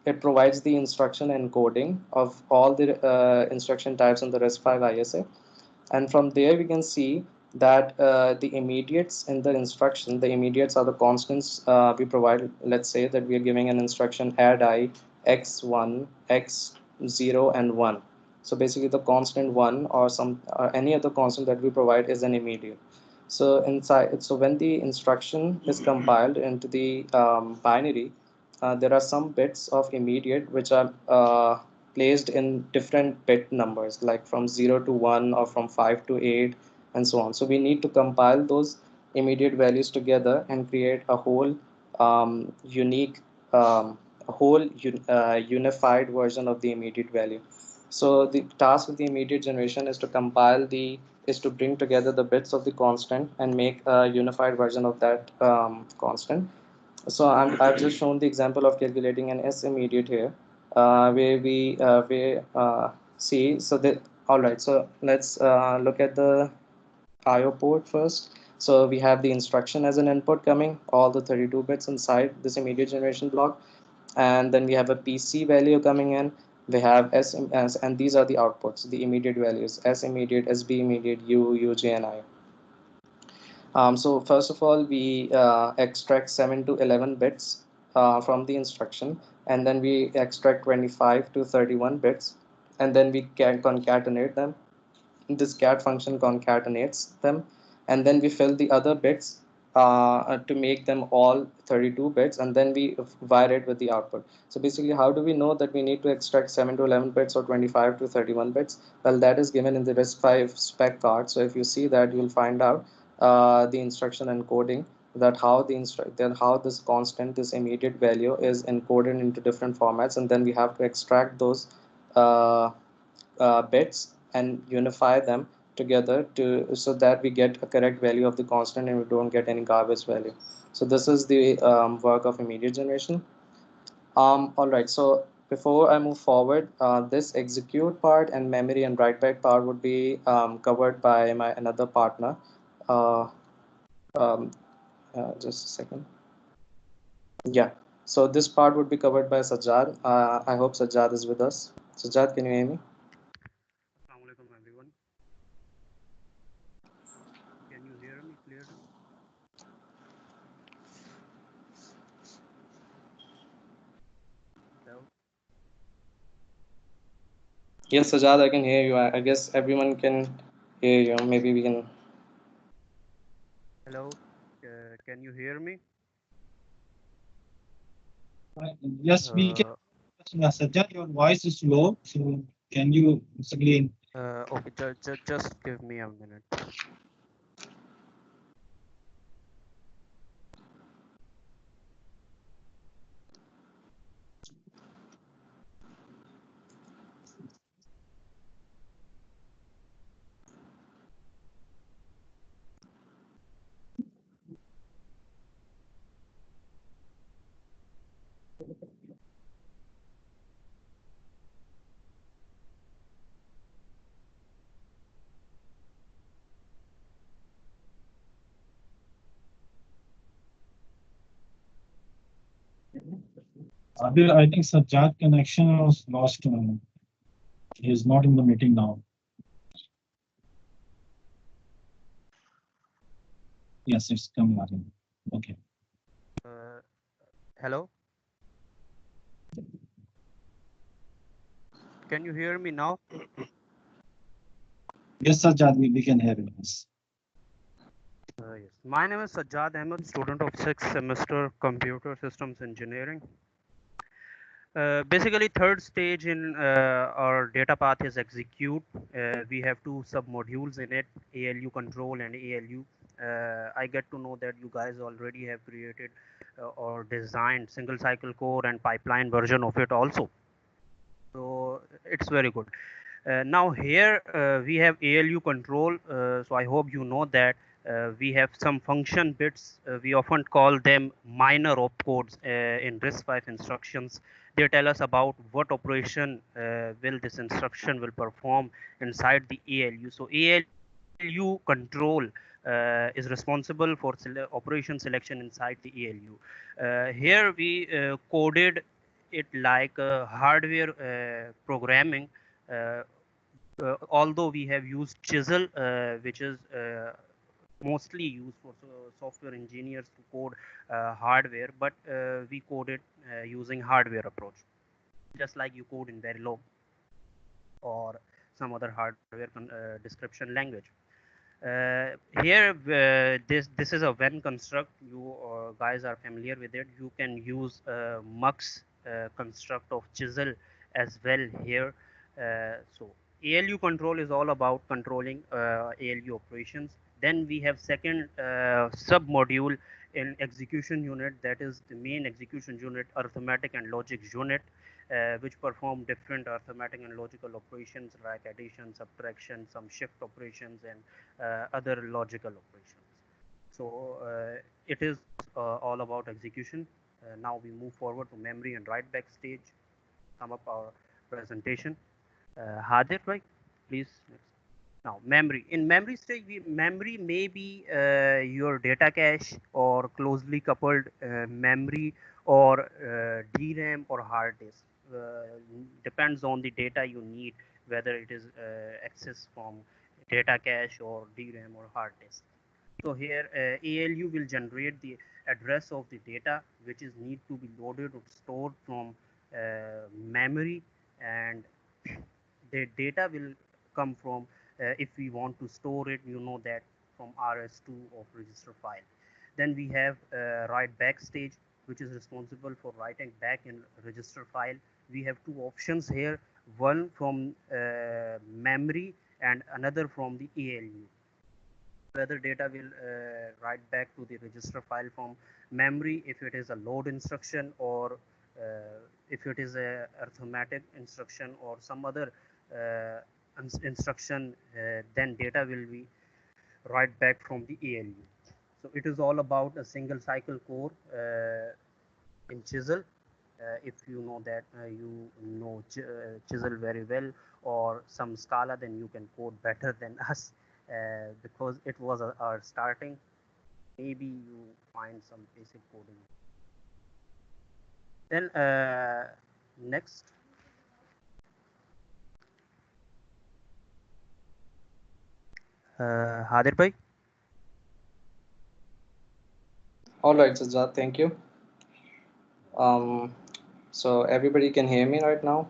C: It provides the instruction encoding of all the instruction types in the RISC-V ISA, and from there we can see that the immediates in the instruction, the immediates are the constants we provide. Let's say that we are giving an instruction add I x1 x0 and 1. So basically the constant 1 or some any other constant that we provide is an immediate. So when the instruction is compiled into the binary, there are some bits of immediate which are placed in different bit numbers, like from 0 to 1 or from 5 to 8 and so on. So we need to compile those immediate values together and create a whole unique unified version of the immediate value. So the task of the immediate generation is to bring together the bits of the constant and make a unified version of that constant. So I've just shown the example of calculating an S immediate here, where see. So that all right. So let's look at the IO port first. So we have the instruction as an input coming, all the 32 bits inside this immediate generation block, and then we have a PC value coming in. We have and these are the outputs, the immediate values: S immediate, SB immediate, UJ, and I. So first of all, we extract 7 to 11 bits from the instruction, and then we extract 25 to 31 bits, and then we can concatenate them. This cat function concatenates them, and then we fill the other bits to make them all 32 bits, and then we wire it with the output. So basically, how do we know that we need to extract 7 to 11 bits or 25 to 31 bits? Well, that is given in the RISC-V spec card. So if you see that, you'll find out the instruction encoding, that how this constant, this immediate value, is encoded into different formats, and then we have to extract those uh, bits and unify them together so that we get a correct value of the constant and we don't get any garbage value. So this is the work of immediate generation. All right, so before I move forward, this execute part and memory and write back part would be covered by my another partner. Uh, um, just a second. Yeah, so this part would be covered by Sajjad. I hope Sajjad is with us. Sajjad, can you hear me?
D: Assalamu alaikum everyone. Can you hear me clearly? Hello.
C: Yes, Sajjad, I can hear you. I guess everyone can hear you. Maybe we can.
D: Hello. Can you hear me?
B: Yes, we can.
D: Uh,
B: Sajjad, your voice is low. So can you explain?
D: okay, just give me a minute.
B: I think Sajjad connection was lost. He is not in the meeting now. Yes, it's coming again. Okay.
D: Hello. Can you hear me now?
B: Yes, Sajjad, we can hear you. Yes.
D: Yes. My name is Sajjad Ahmed, student of 6th semester Computer Systems Engineering. Basically, third stage in our data path is execute. We have two sub-modules in it, ALU control and ALU. I get to know that you guys already have created or designed single cycle core and pipeline version of it also. So it's very good. Now here we have ALU control. So I hope you know that We have some function bits. We often call them minor opcodes in RISC-V instructions. They tell us about what operation will this instruction will perform inside the ALU. So ALU control is responsible for operation selection inside the ALU. Here we coded it like hardware programming. Uh, Although we have used Chisel, which is mostly used for software engineers to code hardware, but we code it using hardware approach, just like you code in Verilog or some other hardware description language. Here, this is a when construct. You guys are familiar with it. You can use mux construct of Chisel as well here. So ALU control is all about controlling ALU operations. Then we have second sub module in execution unit, that is the main execution unit, arithmetic and logic unit, which perform different arithmetic and logical operations like addition, subtraction, some shift operations, and other logical operations. So it is all about execution. Now we move forward to memory and write back stage. Sum up our presentation. Hadir, right? Please. Now, memory. In memory stage, memory may be your data cache or closely coupled memory or DRAM or hard disk. Depends on the data you need, whether it is access from data cache or DRAM or hard disk. So here ALU will generate the address of the data which is need to be loaded or stored from memory, and the data will come from if we want to store it, you know that from RS2 of register file. Then we have write back stage, which is responsible for writing back in register file. We have two options here, one from memory and another from the ALU. Whether data will write back to the register file from memory if it is a load instruction, or if it is a arithmetic instruction or some other instruction, then data will be write back from the ALU. So it is all about a single cycle core in Chisel. If you know that you know Chisel very well, or some Scala, then you can code better than us, because it was our starting. Maybe you find some basic coding. Then next. Hadir bhai.
C: All right, Sajjad, thank you. So everybody can hear me right now?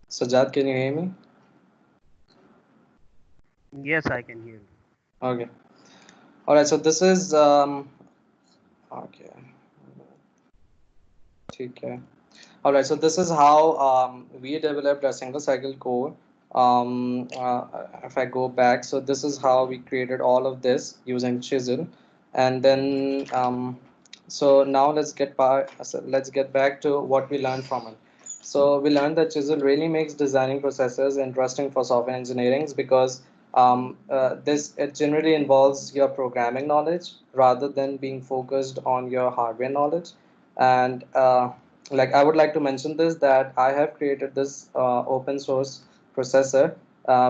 C: Sajjad, can you hear me?
D: Yes, I can hear you.
C: Okay. All right, so this is okay. Okay. All right, so this is how we developed a single cycle core. If I go back, so this is how we created all of this using Chisel, and then so now let's get back to what we learned from it. So we learned that Chisel really makes designing processes interesting for software engineering because this it generally involves your programming knowledge rather than being focused on your hardware knowledge. And like I would like to mention this, that I have created this open source processor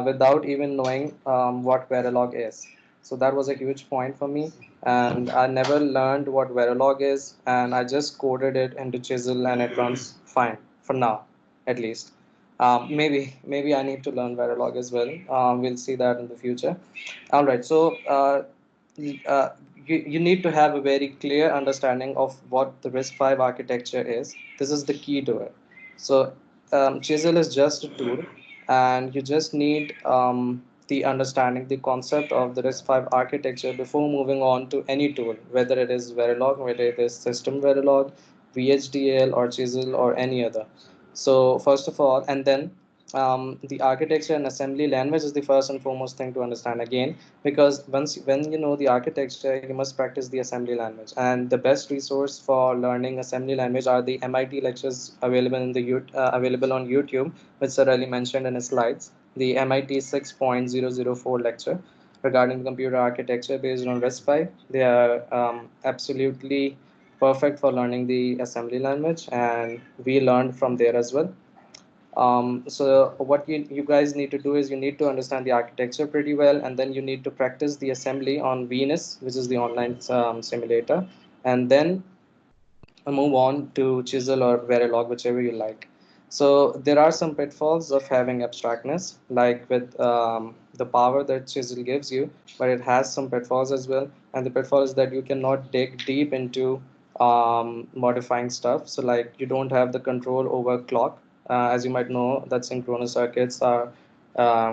C: without even knowing what Verilog is. So that was a huge point for me, and I never learned what Verilog is, and I just coded it into Chisel, and it runs fine for now, at least. Maybe I need to learn Verilog as well. We'll see that in the future. All right, so uh, you need to have a very clear understanding of what the RISC-V architecture is. This is the key to it. So Chisel is just a tool, and you just need the understanding, the concept of the RISC-V architecture before moving on to any tool, whether it is Verilog, whether it is System Verilog, VHDL, or Chisel, or any other. So first of all, and then the architecture and assembly language is the first and foremost thing to understand again, because when you know the architecture, you must practice the assembly language. And the best resource for learning assembly language are the MIT lectures available in the available on YouTube, which Sir Ali mentioned in his slides, the MIT 6.004 lecture. regarding computer architecture based on RISC-V. They are absolutely perfect for learning the assembly language, and we learned from there as well. So what you guys need to do is you need to understand the architecture pretty well, and then you need to practice the assembly on Venus, which is the online simulator, and then move on to Chisel or Verilog, whichever you like. So there are some pitfalls of having abstractness, like with the power that Chisel gives you, but it has some pitfalls as well. And the pitfall is that you cannot dig deep into modifying stuff. So like you don't have the control over clock. As you might know, that synchronous circuits are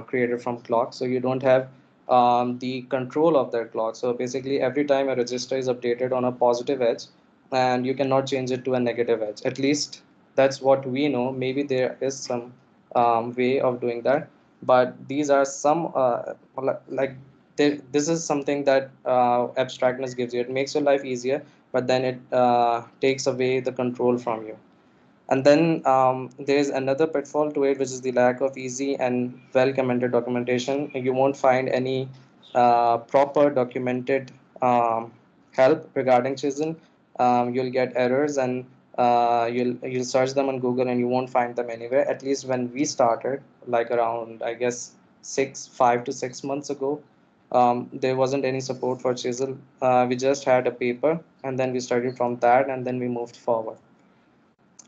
C: created from clock. So you don't have the control of that clock. So basically, every time a register is updated on a positive edge, and you cannot change it to a negative edge. At least that's what we know. Maybe there is some way of doing that, but these are some like this is something that abstractness gives you. It makes your life easier, but then it takes away the control from you. And then there is another pitfall to it, which is the lack of easy and well commented documentation. You won't find any proper documented help regarding Chisel. You'll get errors, and you'll search them on Google and you won't find them anywhere. At least when we started, like around I guess 5 to 6 months ago, there wasn't any support for Chisel. We just had a paper, and then we studied from that, and then we moved forward.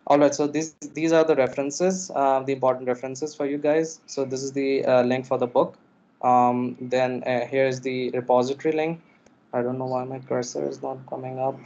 C: All right, so these are the references, the important references for you guys. So this is the link for the book. Then here is the repository link. I don't know why my cursor is not coming up.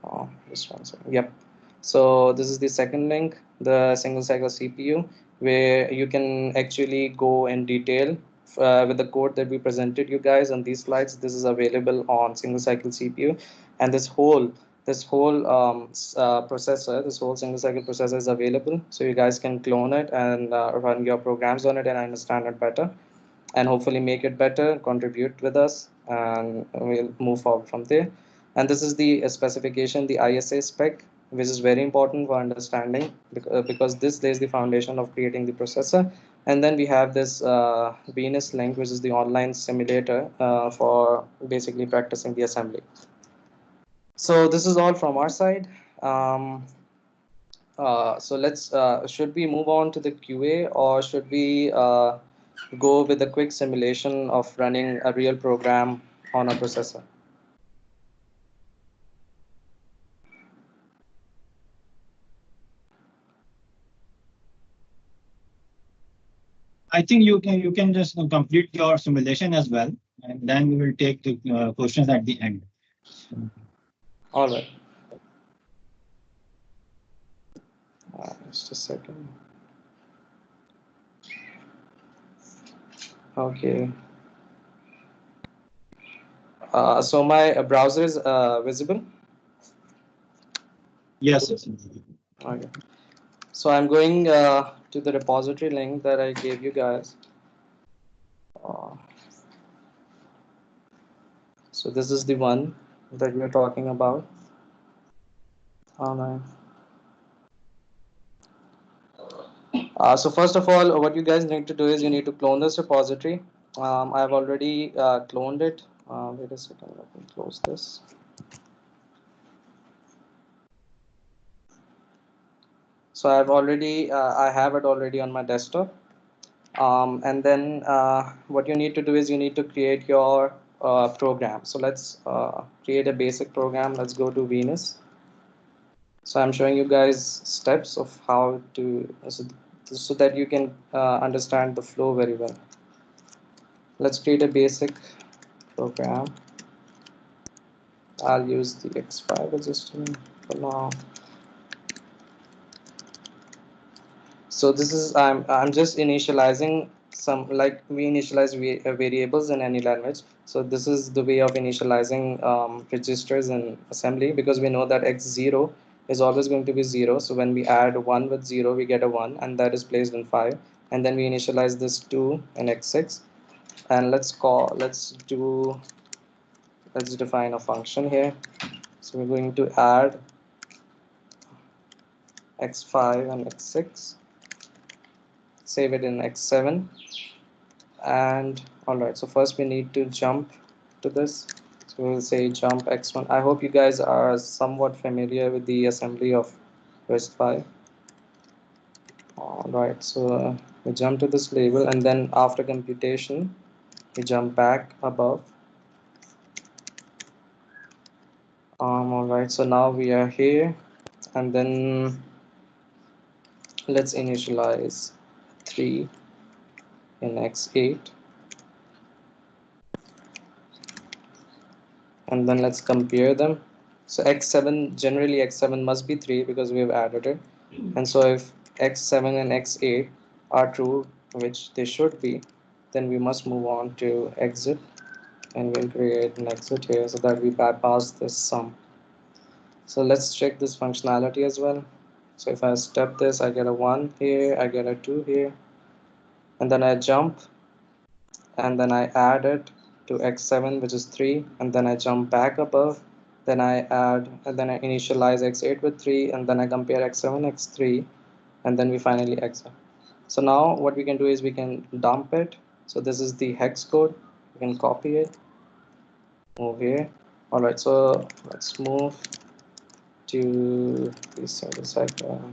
C: Oh, this one. Yep. So this is the second link, the single cycle CPU, where you can actually go in detail with the code that we presented you guys on these slides. This is available on single cycle CPU, and this whole processor, this whole single cycle processor is available, so you guys can clone it and run your programs on it and understand it better, and hopefully make it better, contribute with us, and we'll move forward from there. And this is the specification, the ISA spec, which is very important for understanding, because this lays the foundation of creating the processor. And then we have this Venus link, which is the online simulator for basically practicing the assembly. So this is all from our side. So let's should we move on to the QA, or should we go with a quick simulation of running a real program on a processor?
B: I think you can just complete your simulation as well, and then we will take the questions at the end.
C: All right. Just a second. Okay. So my browser is visible.
B: Yes.
C: Okay. So I'm going to the repository link that I gave you guys. So this is the one that we're talking about. So first of all, what you guys need to do is you need to clone this repository. I've already cloned it. Wait a second, let me close this. So I have it already on my desktop. And then what you need to do is you need to create your program. So let's create a basic program. Let's go to Venus. So I'm showing you guys steps of how to, so that you can understand the flow very well. Let's create a basic program. I'll use the X5 register for now. So this is I'm just initializing some, like we initialize variables in any language. So this is the way of initializing registers in assembly, because we know that x0 is always going to be 0. So when we add 1 with 0, we get a 1, and that is placed in 5. And then we initialize this 2 in x6, and let's define a function here. So we're going to add x5 and x6, save it in x7, And all right, so first we need to jump to this. So we'll say jump x1. I hope you guys are somewhat familiar with the assembly of RISC-V. All right, so we jump to this label, and then after computation we jump back above. All right, so now we are here, and then let's initialize 3 in x8, and then let's compare them. So x7, generally x7 must be 3 because we have added it, and so if x7 and x8 are true, which they should be, then we must move on to exit, and we'll create an exit here so that we bypass this sum. So let's check this functionality as well. So if I step this, I get a 1 here, I get a 2 here, and then I jump, and then I add it to x7, which is 3, and then I jump back above, then I add, and then I initialize x8 with 3, and then I compare x7, x3, and then we finally exit. So now what we can do is we can dump it. So this is the hex code. We can copy it, move here. All right, so let's move to the single cycle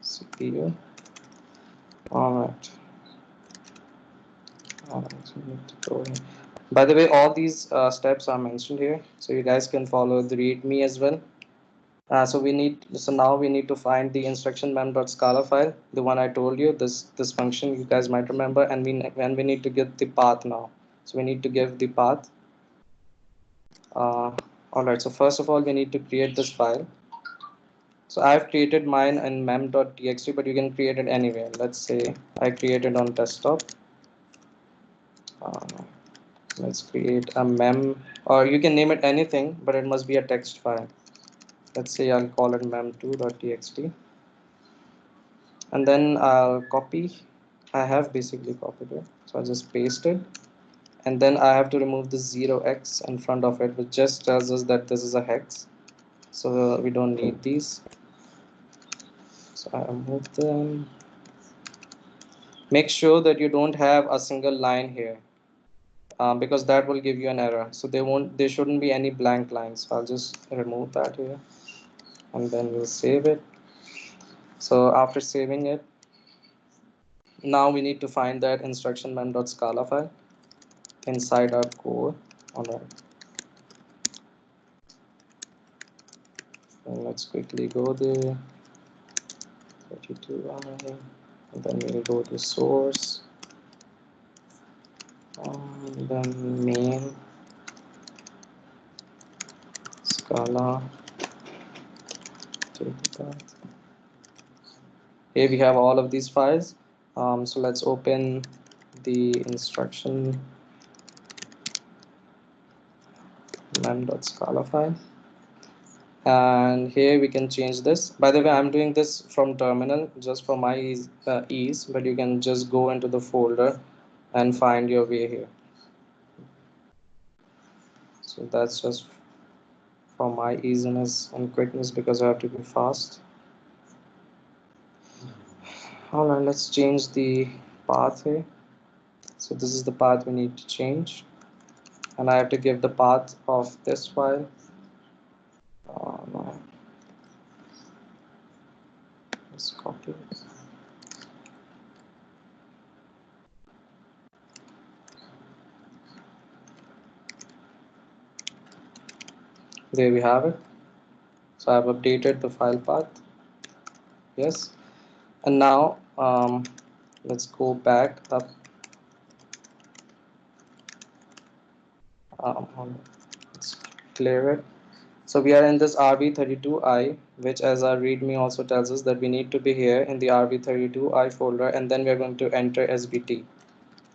C: CPU. All right. So we need to go here. By the way, all these steps are mentioned here, so you guys can follow the README as well. So now we need to find the instruction mem.scala file, the one I told you, this function you guys might remember, and we need to give the path now. So we need to give the path. All right. So first of all, we need to create this file. So I've created mine in mem.txt, but you can create it anywhere. Let's say I created on desktop. Uh, let's create a mem, or you can name it anything, but it must be a text file. Let's say I'll call it mem2.txt, and then I'll copy. I have basically copied it, so I'll just paste it, and then I have to remove the 0x in front of it, which just tells us that this is a hex, so we don't need these. So I remove them. Make sure that you don't have a single line here, because that will give you an error. So there shouldn't be any blank lines. So I'll just remove that here, and then we'll save it. So after saving it, now we need to find that instruction mem.scala file inside our core. All right. And let's quickly go there. 32i, and then we'll go to source, and then main scala. Here we have all of these files. So let's open the instruction mem.scala file, and here we can change this. By the way, I'm doing this from terminal just for my ease, but you can just go into the folder and find your way here. So that's just for my easiness and quickness, because I have to be fast. All right, let's change the path here. So this is the path we need to change, and I have to give the path of this file. No. Let's copy this. There we have it. So I've updated the file path. Yes, and now let's go back up. Let's clear it. So we are in this RV32i, which as our README also tells us that we need to be here in the RV32i folder, and then we are going to enter SBT.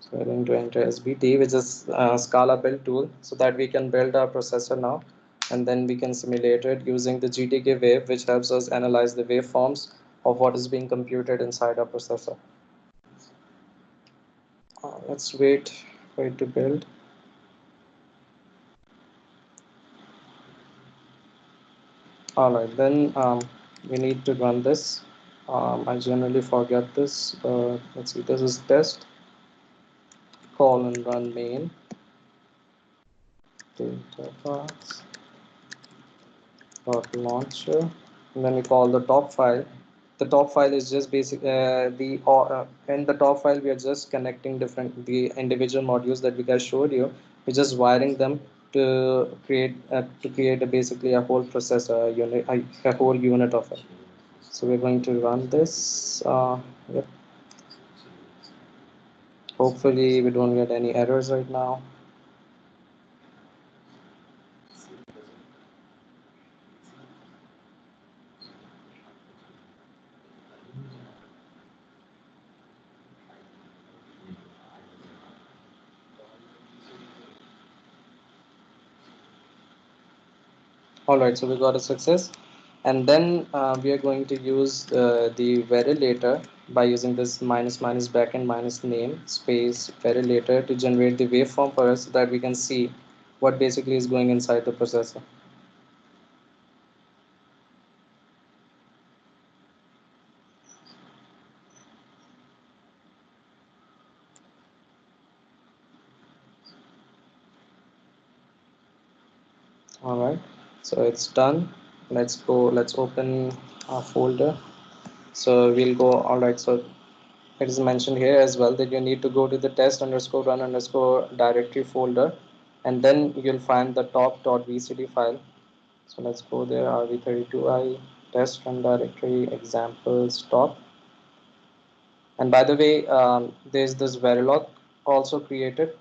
C: So we're going to enter SBT, which is Scala build tool, so that we can build our processor now, and then we can simulate it using the GTK wave, which helps us analyze the waveforms of what is being computed inside our processor. Let's wait for it to build. All right, then we need to run this. I generally forget this. Let's see, this is test colon run main data paths dot launcher, and then we call the top file. The top file is just basic in the top file we are just connecting the individual modules that we guys showed you. We're just wiring them to create basically a whole processor unit, a whole unit of it. So we're going to run this. Yep. Hopefully we don't get any errors right now. All right, so we got a success, and then we are going to use the validator by using this minus minus backend minus name space validator to generate the waveform for us so that we can see what basically is going inside the processor. All right, so it's done. Let's go. Let's open our folder. So we'll go. All right, so it is mentioned here as well that you need to go to the test underscore run underscore directory folder, and then you'll find the top.vcd file. So let's go there, rv32i test run directory examples top. And by the way, there's this verilog also created.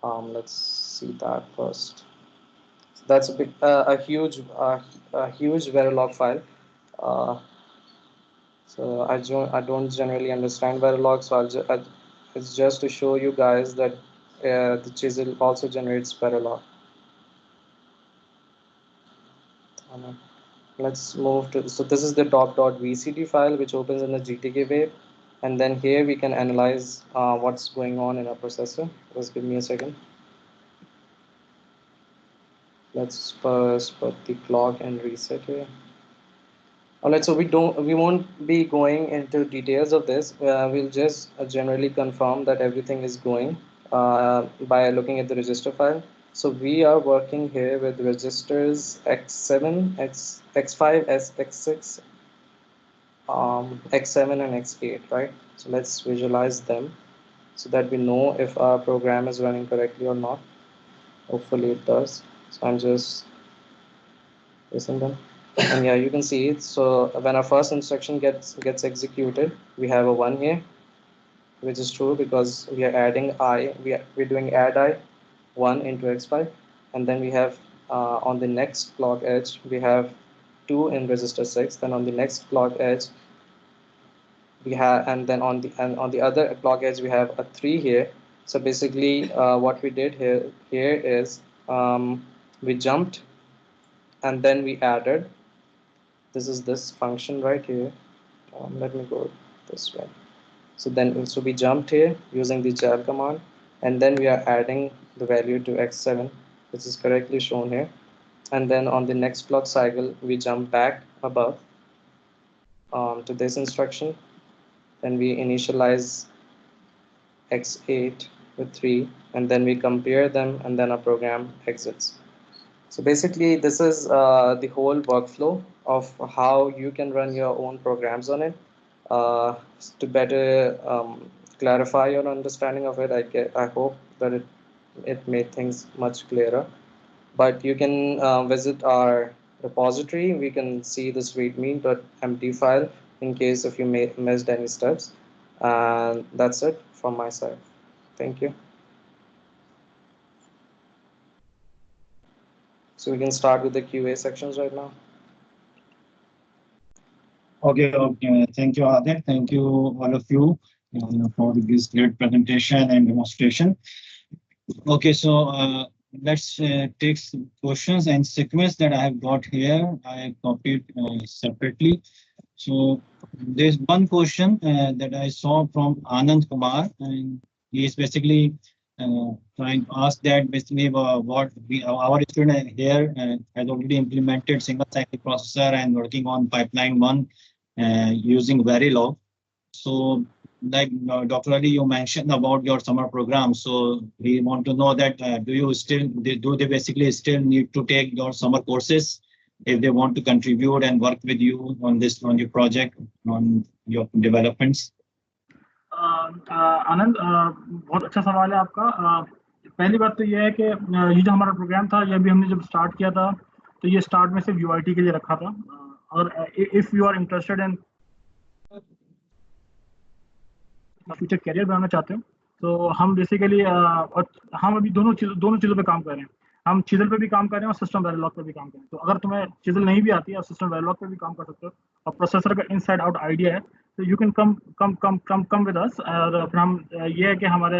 C: Let's see that first. So that's a big, a huge verilog file. Uh, So I don't generally understand Verilog, so it's just to show you guys that the Chisel also generates Verilog. Let's move to, so this is the top.vcd file which opens in the GTK wave, and then here we can analyze what's going on in our processor. Just give me a second. Let's first put the clock and reset here. All right, so we won't be going into details of this. We'll just generally confirm that everything is going by looking at the register file. So we are working here with registers X7, X5, X6, X7 and X8, right? So let's visualize them so that we know if our program is running correctly or not. Hopefully it does. So I'm just using them. And yeah, you can see it. So when our first instruction gets executed, we have a 1 here, which is true because we are adding I, we're doing add I 1 into x5, and then we have on the next clock edge we have 2 in register 6. Then on the next clock edge we have, and on the other clock edge we have a 3 here. So basically what we did here is we jumped and then we added. This is this function right here. Let me go this way. So we jumped here using the jar command, and then we are adding the value to x7, which is correctly shown here. And then on the next clock cycle, we jump back above to this instruction. Then we initialize x8 with 3, and then we compare them, and then our program exits. So basically, this is the whole workflow of how you can run your own programs on it. To better clarify your understanding of it, I hope that it made things much clearer. But you can visit our repository. We can see this readme.md file in case if you missed any steps. And that's it from my side. Thank you. So we can start with the QA sections right now.
B: Okay. Thank you, Hadir. Thank you, all of you, for this great presentation and demonstration. Okay, so let's take some questions and sequence that I have got here. I copied separately. So there's one question that I saw from Anand Kumar, and he is basically trying to ask that basically our student here has already implemented single cycle processor and working on pipeline 1 using Verilog. So, like Dr. Ali, you mentioned about your summer program. So we want to know that do they basically still need to take your summer courses if they want to contribute and work with you on your project, on your developments?
A: आनंद, बहुत अच्छा सवाल है आपका। पहली बात तो ये है कि ये जो हमारा प्रोग्राम था, ये भी हमने जब स्टार्ट किया था तो ये स्टार्ट में सिर्फ यूआईटी के लिए रखा था। और if you are interested in future career बनाना चाहते हो तो हम बेसिकली हम अभी दोनों चीज़ों पे काम कर रहे हैं। हम चिजल पे भी काम कर रहे हैं और सिस्टम वेरिलॉग पे भी काम कर रहे हैं। तो अगर तुम्हें चिजल नहीं भी आती है, आप सिस्टम वेरिलॉग पे भी काम कर सकते हो और प्रोसेसर का इनसाइड आउट आइडिया है, तो you can come with us. और फिर हम ये है कि हमारे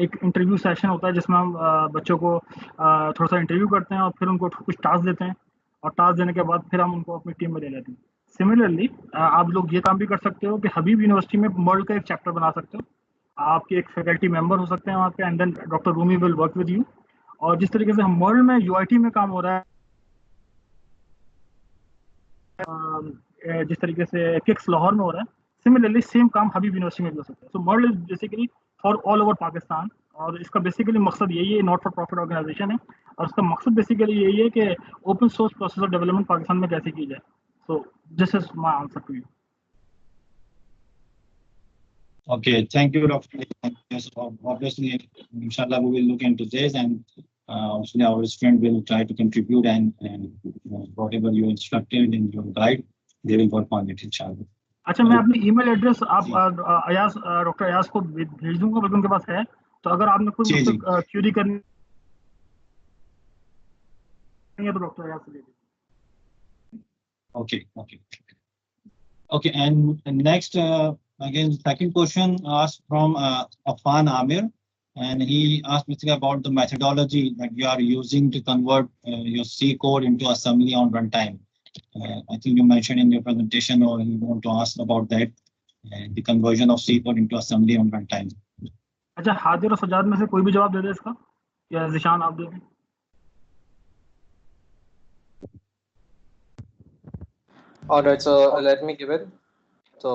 A: एक इंटरव्यू सेशन होता है जिसमें हम बच्चों को थोड़ा सा इंटरव्यू करते हैं और फिर उनको कुछ टास्क देते हैं और टास्क देने के बाद फिर हम उनको अपनी टीम में ले लेते हैं। सिमिलरली आप लोग ये काम भी कर सकते हो कि हबीब यूनिवर्सिटी में मर्ल का एक चैप्टर बना सकते हो। आपके एक फैकल्टी मेंबर हो सकते हैं वहाँ पे, and then doctor Rumi will work with you. और जिस तरीके से हम मर्ल में यूआईटी में काम हो रहा है, जिस तरीके से किक्स लाहौर में हो रहा है, सिमिलरली सेम काम हबीब यूनिवर्सिटी में भी हो सकता है। सो मर्ल is basically for all over Pakistan और इसका बेसिकली मकसद यही है, नॉट फॉर प्रॉफिट ऑर्गेनाइजेशन है और उसका मकसद बेसिकली यही है कि open source processor development Pakistan में कैसे की जाए। So this is my answer to you.
B: Okay, thank you, Dr. Yes, obviously, inshallah, we will look into this, and obviously our student will try to contribute and whatever you instructed in your guide, they will work on it, inshallah.
A: अच्छा, मैं अपनी email address आप Ayaz doctor Ayaz को भेज दूंगा, बल्कि उनके पास है। तो अगर आपने कोई मुझसे क्यूरी करनी है तो डॉक्टर अयाज से ले लीजिए।
B: Okay, and next again, second question asked from Afan Amir, and he asked basically about the methodology that you are using to convert your C code into assembly on runtime. I think you mentioned in your presentation, or you want to ask about that, the conversion of C code into assembly on runtime.
A: अच्छा, हादिर और सज्जाद में से कोई भी जवाब दे दे इसका, या ज़ीशान आप दे दें?
C: All right, so let me give it. So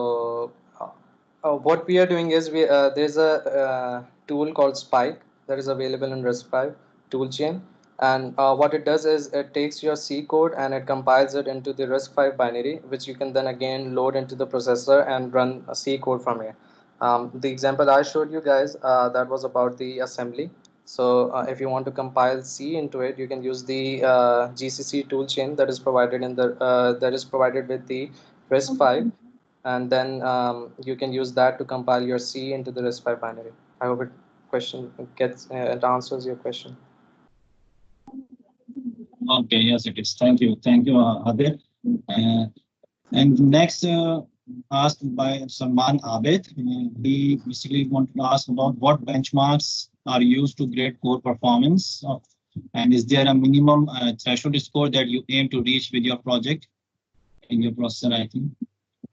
C: what we are doing is there's a tool called Spike that is available in RISC-V toolchain, and what it does is it takes your C code and it compiles it into the RISC-V binary, which you can then again load into the processor and run a C code from here. The example I showed you guys, that was about the assembly. So if you want to compile C into it, you can use the GCC toolchain that is provided in the with the RISC-V, and then you can use that to compile your C into the RISC-V binary. I hope it answers your question.
B: Okay, yes, it is. Thank you, Hadir. And next, asked by Salman Abed, we basically want to ask about what benchmarks are used to grade core performance, and is there a minimum threshold score that you aim to reach with your project in your processor, I think?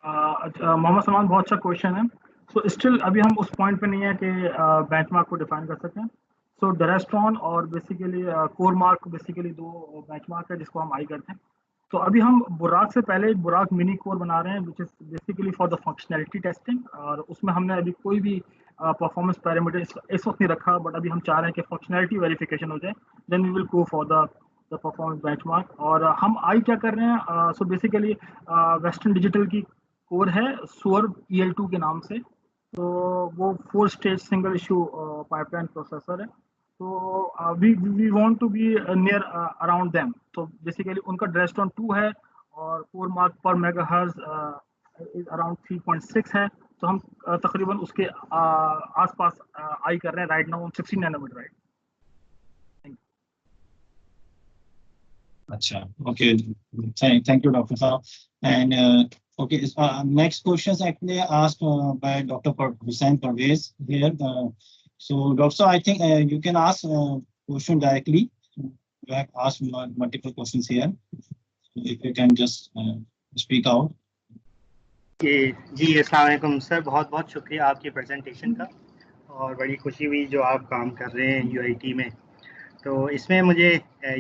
A: Mohammad Salman, बहुत अच्छा question है। So still अभी हम उस point पे नहीं है कि बेंचमार्क को डिफाइन कर सकें। सो डेरेस्ट्रॉन और बेसिकली कोर मार्क बेसिकली दो बेंचमार्क है जिसको हम आई करते हैं। तो अभी हम बुराक से पहले एक बुराक मिनी कोर बना रहे हैं which is basically for the functionality testing, और उसमें हमने अभी कोई भी परफॉर्मेंस पैरामीटर इस वक्त नहीं रखा, बट अभी हम चाह रहे हैं कि फंक्शनैलिटी वेरिफिकेशन हो जाए, then we will go for the performance benchmark. और हम आई क्या कर रहे हैं, सो बेसिकली वेस्टर्न डिजिटल की कोर है स्वर्व EL2 के नाम से। तो वो 4 stage single issue pipeline processor है। तो we want to be near around them. तो बेसिकली उनका ड्रेस्टॉन 2 है और कोर मार्क पर मेगाहर्ट्ज अराउंड 3.6 है। तो हम तकरीबन उसके आसपास आई कर रहे हैं right now 16 nanometer, right.
B: Acha. Okay, thank you, Dr. Saab. And okay, next question is actually asked by Dr. Hussain Parvez here. So, Doctor, I think you can ask question directly. You have asked multiple questions here. So if you can just speak out.
E: जी, अस्सलाम वालेकुम sir, बहुत बहुत शुक्रिया आपकी presentation का, और बड़ी खुशी हुई जो आप काम कर रहे हैं UIT में। तो इसमें मुझे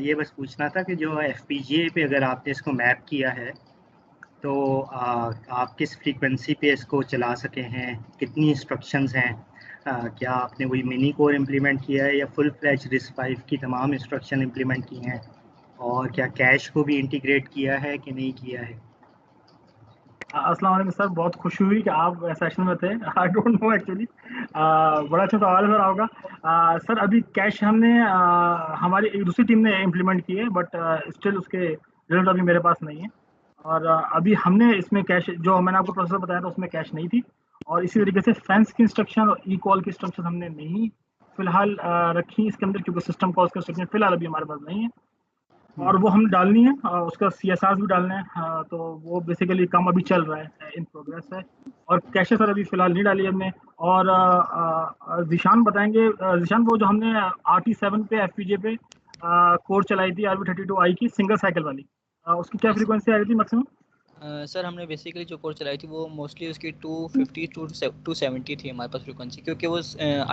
E: ये बस पूछना था कि जो FPGA पे अगर आपने इसको मैप किया है तो आप किस फ्रीक्वेंसी पे इसको चला सके हैं, कितनी इंस्ट्रक्शंस हैं, क्या आपने वही मिनी कोर इम्प्लीमेंट किया है या फुल फ्लैज RISC-V की तमाम इंस्ट्रक्शन इम्प्लीमेंट की हैं, और क्या कैश को भी इंटीग्रेट किया है कि नहीं किया है?
A: अस्सलाम वालेकुम सर, बहुत खुशी हुई कि आप सेशन में थे। आई डोंट नो एक्चुअली, बड़ा अच्छा सवाल है सर आपका। सर अभी कैश हमने हमारी एक दूसरी टीम ने इम्प्लीमेंट की है, बट स्टिल उसके रिजल्ट अभी मेरे पास नहीं है। और अभी हमने इसमें कैश, जो मैंने आपको प्रोसेसर बताया था उसमें कैश नहीं थी, और इसी तरीके से फेंस की इंस्ट्रक्शन और ई कॉल की इंस्ट्रक्शन हमने नहीं फिलहाल रखी इसके अंदर, क्योंकि सिस्टम कॉल्स का इंस्ट्रक्शन फिलहाल अभी हमारे पास नहीं है, और वो हम डालनी है। उसका CSR भी डालना है। तो वो बेसिकली काम अभी चल रहा है, इन प्रोग्रेस है। और कैशे सर अभी फिलहाल नहीं डाली हमने। और जीशान बताएंगे। जीशान, वो जो हमने RT7 पे FPGA पे कोर चलाई थी RB32I की सिंगल साइकिल वाली, उसकी क्या फ्रीक्वेंसी आ रही थी मैक्सिमम?
F: सर हमने बेसिकली जो कोर चलाई थी वो मोस्टली उसकी 250 टू 270 थी हमारे पास फ्रीक्वेंसी, क्योंकि वो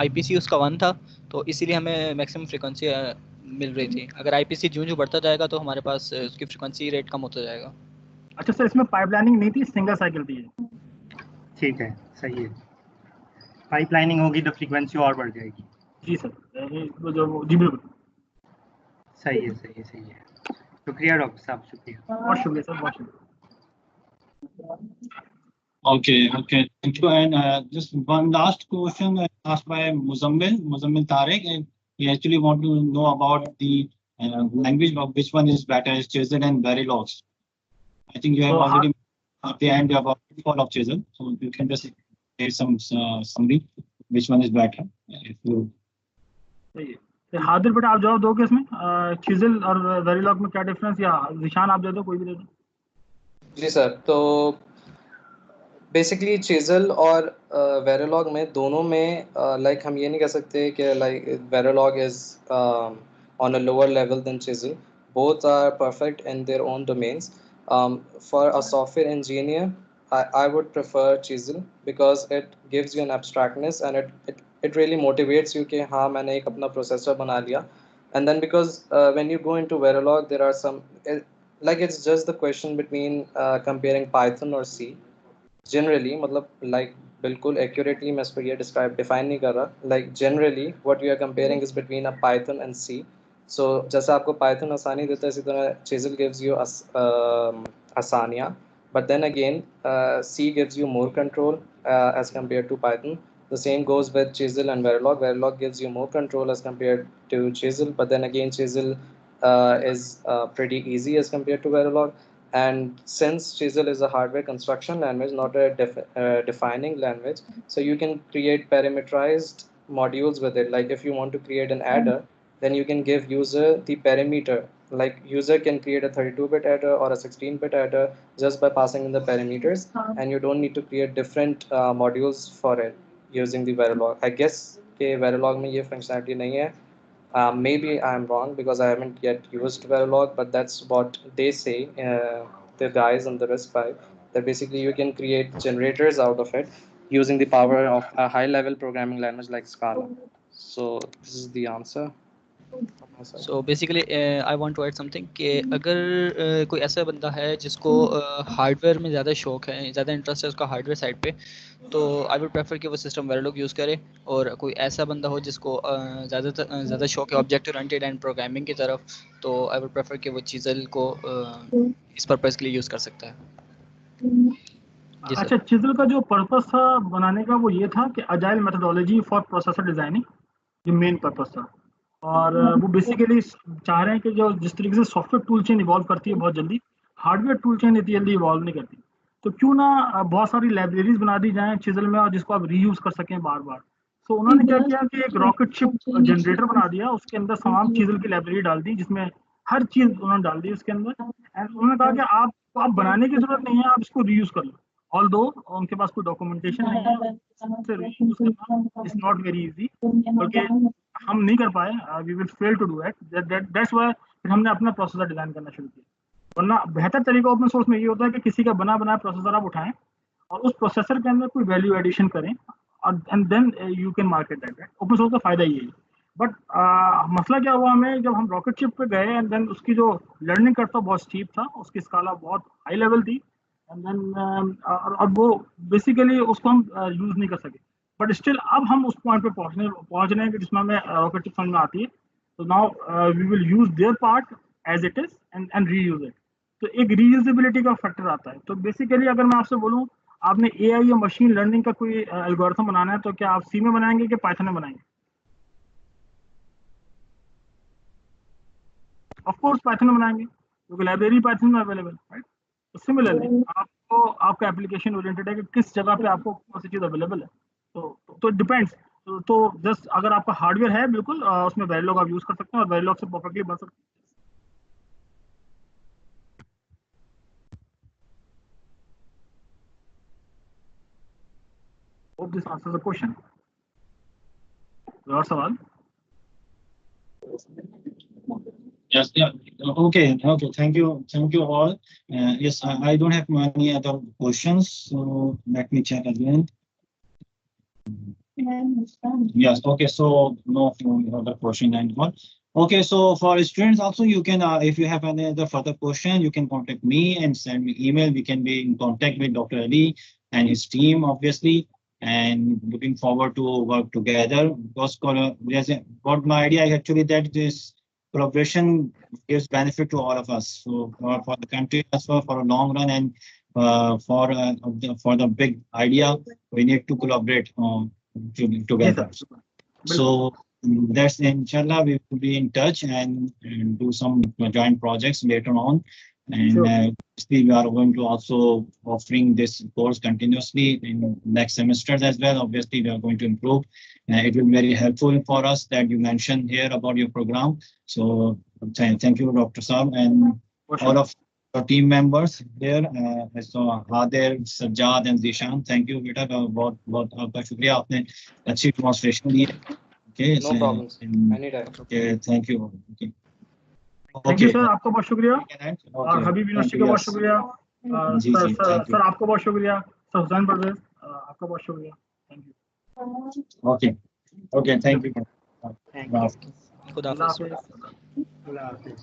F: IPC उसका 1 था, तो इसीलिए हमें मैक्सिमम फ्रीक्वेंसी मिल रही थी। अगर IPC जो बढ़ता जाएगा तो हमारे पास उसकी फ्रीक्वेंसी रेट कम होता जाएगा।
A: अच्छा सर, इसमें पाइपलाइनिंग नहीं थी, सिंगल साइकिल थी ये?
E: ठीक है, सही है। पाइपलाइनिंग होगी तो फ्रीक्वेंसी और बढ़ जाएगी।
A: जी सर, जी बिल्कुल।
E: सही है, सही है, सही है। शुक्रिया डॉक्टर साहब, शुक्रिया।
A: बहुत शुक्रिया सर, बहुत शुक्रिया।
B: Okay, thank you. And just one last question asked by Muzammil Tariq, and he actually want to know about the language of which one is better, is Chisel and Verilog. I think you have already at the end about all of Chisel, so you can just give some summary which one is better. If you
A: हादिर बेटा, आप जवाब दोगे इसमें, chisel और Verilog में क्या difference, या जीशान आप दे दो, कोई भी दे दो।
C: जी सर, तो बेसिकली चिजल और वेरिलॉग में दोनों में लाइक हम ये नहीं कह सकते कि like Verilog is on a lower level than Chisel. Both are perfect in their own domains. For a software engineer I would prefer Chisel because it gives you an abstractness and it really motivates you कि हाँ मैंने एक अपना processor बना लिया. And then because when you go into Verilog there are some like it's just the question between comparing Python or C. Generally मतलब like बिल्कुल accurately मैं इसको ये define नहीं कर रहा. Like generally what we are comparing is between a Python and C. So जैसा आपको Python आसानी देता है इसी तरह Chisel gives you आसानियाँ. But then again, C gives you more control as compared to Python. The same goes with Chisel and Verilog. Verilog gives you more control as compared to Chisel, but then again, Chisel is pretty easy as compared to Verilog. And since Chisel is a hardware construction language, not a defining language, so you can create parameterized modules with it. Like if you want to create an adder, then you can give user the parameter. Like user can create a 32-bit adder or a 16-bit adder just by passing in the parameters, and you don't need to create different modules for it using the Verilog. I guess कि Verilog में ये functionality नहीं है. Maybe I'm wrong because I haven't yet used Verilog, but that's what they say, the guys on the RISC-V, that basically you can create generators out of it using the power of a high-level programming language like Scala. So this is the answer.
F: So basically I want to add something कि अगर कोई ऐसा बंदा है जिसको hardware में ज़्यादा शौक है, ज़्यादा इंटरेस्ट है उसका हार्डवेयर साइड पे, तो आई वुड प्रेफर कि वो सिस्टम वेरिलॉग यूज़ करे. और कोई ऐसा बंदा हो जिसको ज़्यादा शौक है ऑब्जेक्ट ओरिएंटेड एंड प्रोग्रामिंग की तरफ, तो आई वुड प्रेफर कि वो चीज़ल को इस पर्पज़ के लिए यूज़ कर सकता है. जी
A: अच्छा,
F: सर.
A: चिजल का जो पर्पस था बनाने का वो ये था कि agile methodology for processor designing, ये मेन पर्पस था। और वो बेसिकली चाह रहे हैं कि जो जिस तरीके से सॉफ्टवेयर टूल चेन इवॉल्व करती है बहुत जल्दी, हार्डवेयर टूल चेन इतनी जल्दी इवॉल्व नहीं करती, तो क्यों ना बहुत सारी लाइब्रेरीज बना दी जाएं चिजल में, और जिसको आप रीयूज कर सकें बार बार। तो उन्होंने क्या किया कि एक रॉकेट शिप जनरेटर बना दिया, उसके अंदर तमाम चिजल की लाइब्रेरी डाल दी, जिसमें हर चीज उन्होंने डाल दी उसके अंदर। एंड उन्होंने कहा कि आप बनाने की जरूरत नहीं है, आप इसको रीयूज कर लो। ऑल दो उनके पास कोई डॉक्यूमेंटेशन नहीं है, उससे रीयूज करना इज नॉट वेरी इजी, बल्कि हम नहीं कर पाए, we will fail to do it, that's why फिर हमने अपना प्रोसेसर डिजाइन करना शुरू किया। वरना बेहतर तरीका ओपन सोर्स में ये होता है कि किसी का बना बनाया प्रोसेसर आप उठाएं और उस प्रोसेसर के अंदर कोई वैल्यू एडिशन करें, और and then you can market that. Open source का फायदा ये है। बट मसला क्या हुआ हमें, जब हम रॉकेट शिप पे गए एंड देन उसकी जो लर्निंग कर्व था बहुत स्टीप था, उसकी स्काला बहुत हाई लेवल थी, एंड देन अब वो बेसिकली उसको हम यूज नहीं कर सके, बट स्टिल अब हम उस पॉइंट पे पहुंच रहे हैं कि जिसमें हमें रॉकेट समझ में आती है, तो now we will use their part as it is and reuse it. तो एक रीयूजेबिलिटी का फैक्टर आता है। तो बेसिकली अगर मैं आपसे बोलूं आपने एआई या मशीन लर्निंग का कोई एल्गोरिथम बनाना है, तो क्या आप सी में बनाएंगे कि पाइथन में बनाएंगे? ऑफ कोर्स पाइथन में बनाएंगे, क्योंकि लाइब्रेरी पाइथन में अवेलेबल, राइट? तो सिमिलरली आपको, आपका एप्लीकेशन ओरिएंटेड है कि किस जगह पे आपको कौन सी चीज अवेलेबल है। तो डिपेंड्स। तो जस्ट अगर आपका हार्डवेयर है बिल्कुल उसमें वेरिलॉग आप यूज कर सकते हैं और वेरिलॉग से परफेक्टली बन सकते हैं। Hope this answers the question. और सवाल?
B: Yes, yeah. Okay, okay. Thank you all. Yes, I don't have any other questions, so let me check again. Yes, okay. So no other question and all. Okay, so for students also, you can if you have any other further question, you can contact me and send me email. We can be in contact with Dr. Ali and his team, obviously. And looking forward to work together. Because what my idea is actually that this collaboration gives benefit to all of us. So for the country as well, for a long run, and for the big idea, we need to collaborate together. So that's inshallah we will be in touch and do some joint projects later on. And we are going to also offering this course continuously in next semesters as well. Obviously, we are going to improve. It will be very helpful for us that you mentioned here about your program. So thank you, Dr. Saab, and all of our team members there. So Hadir, Sajjad, and Zeeshan. Thank you, beta. बहुत आपका शुक्रिया, आपने अच्छी demonstration दी है. Okay,
C: No problems. Anytime.
B: Okay, thank you. Okay.
A: Thank you sir, आपका बहुत शुक्रिया। और हबीब यूनिवर्सिटी का बहुत शुक्रिया। सर आपको बहुत शुक्रिया। सर हुसैन परवेज आपका बहुत शुक्रिया। Thank you.
B: Okay okay, thank you.
F: खुदा हाफिज़।
E: अल्लाह हाफिज़।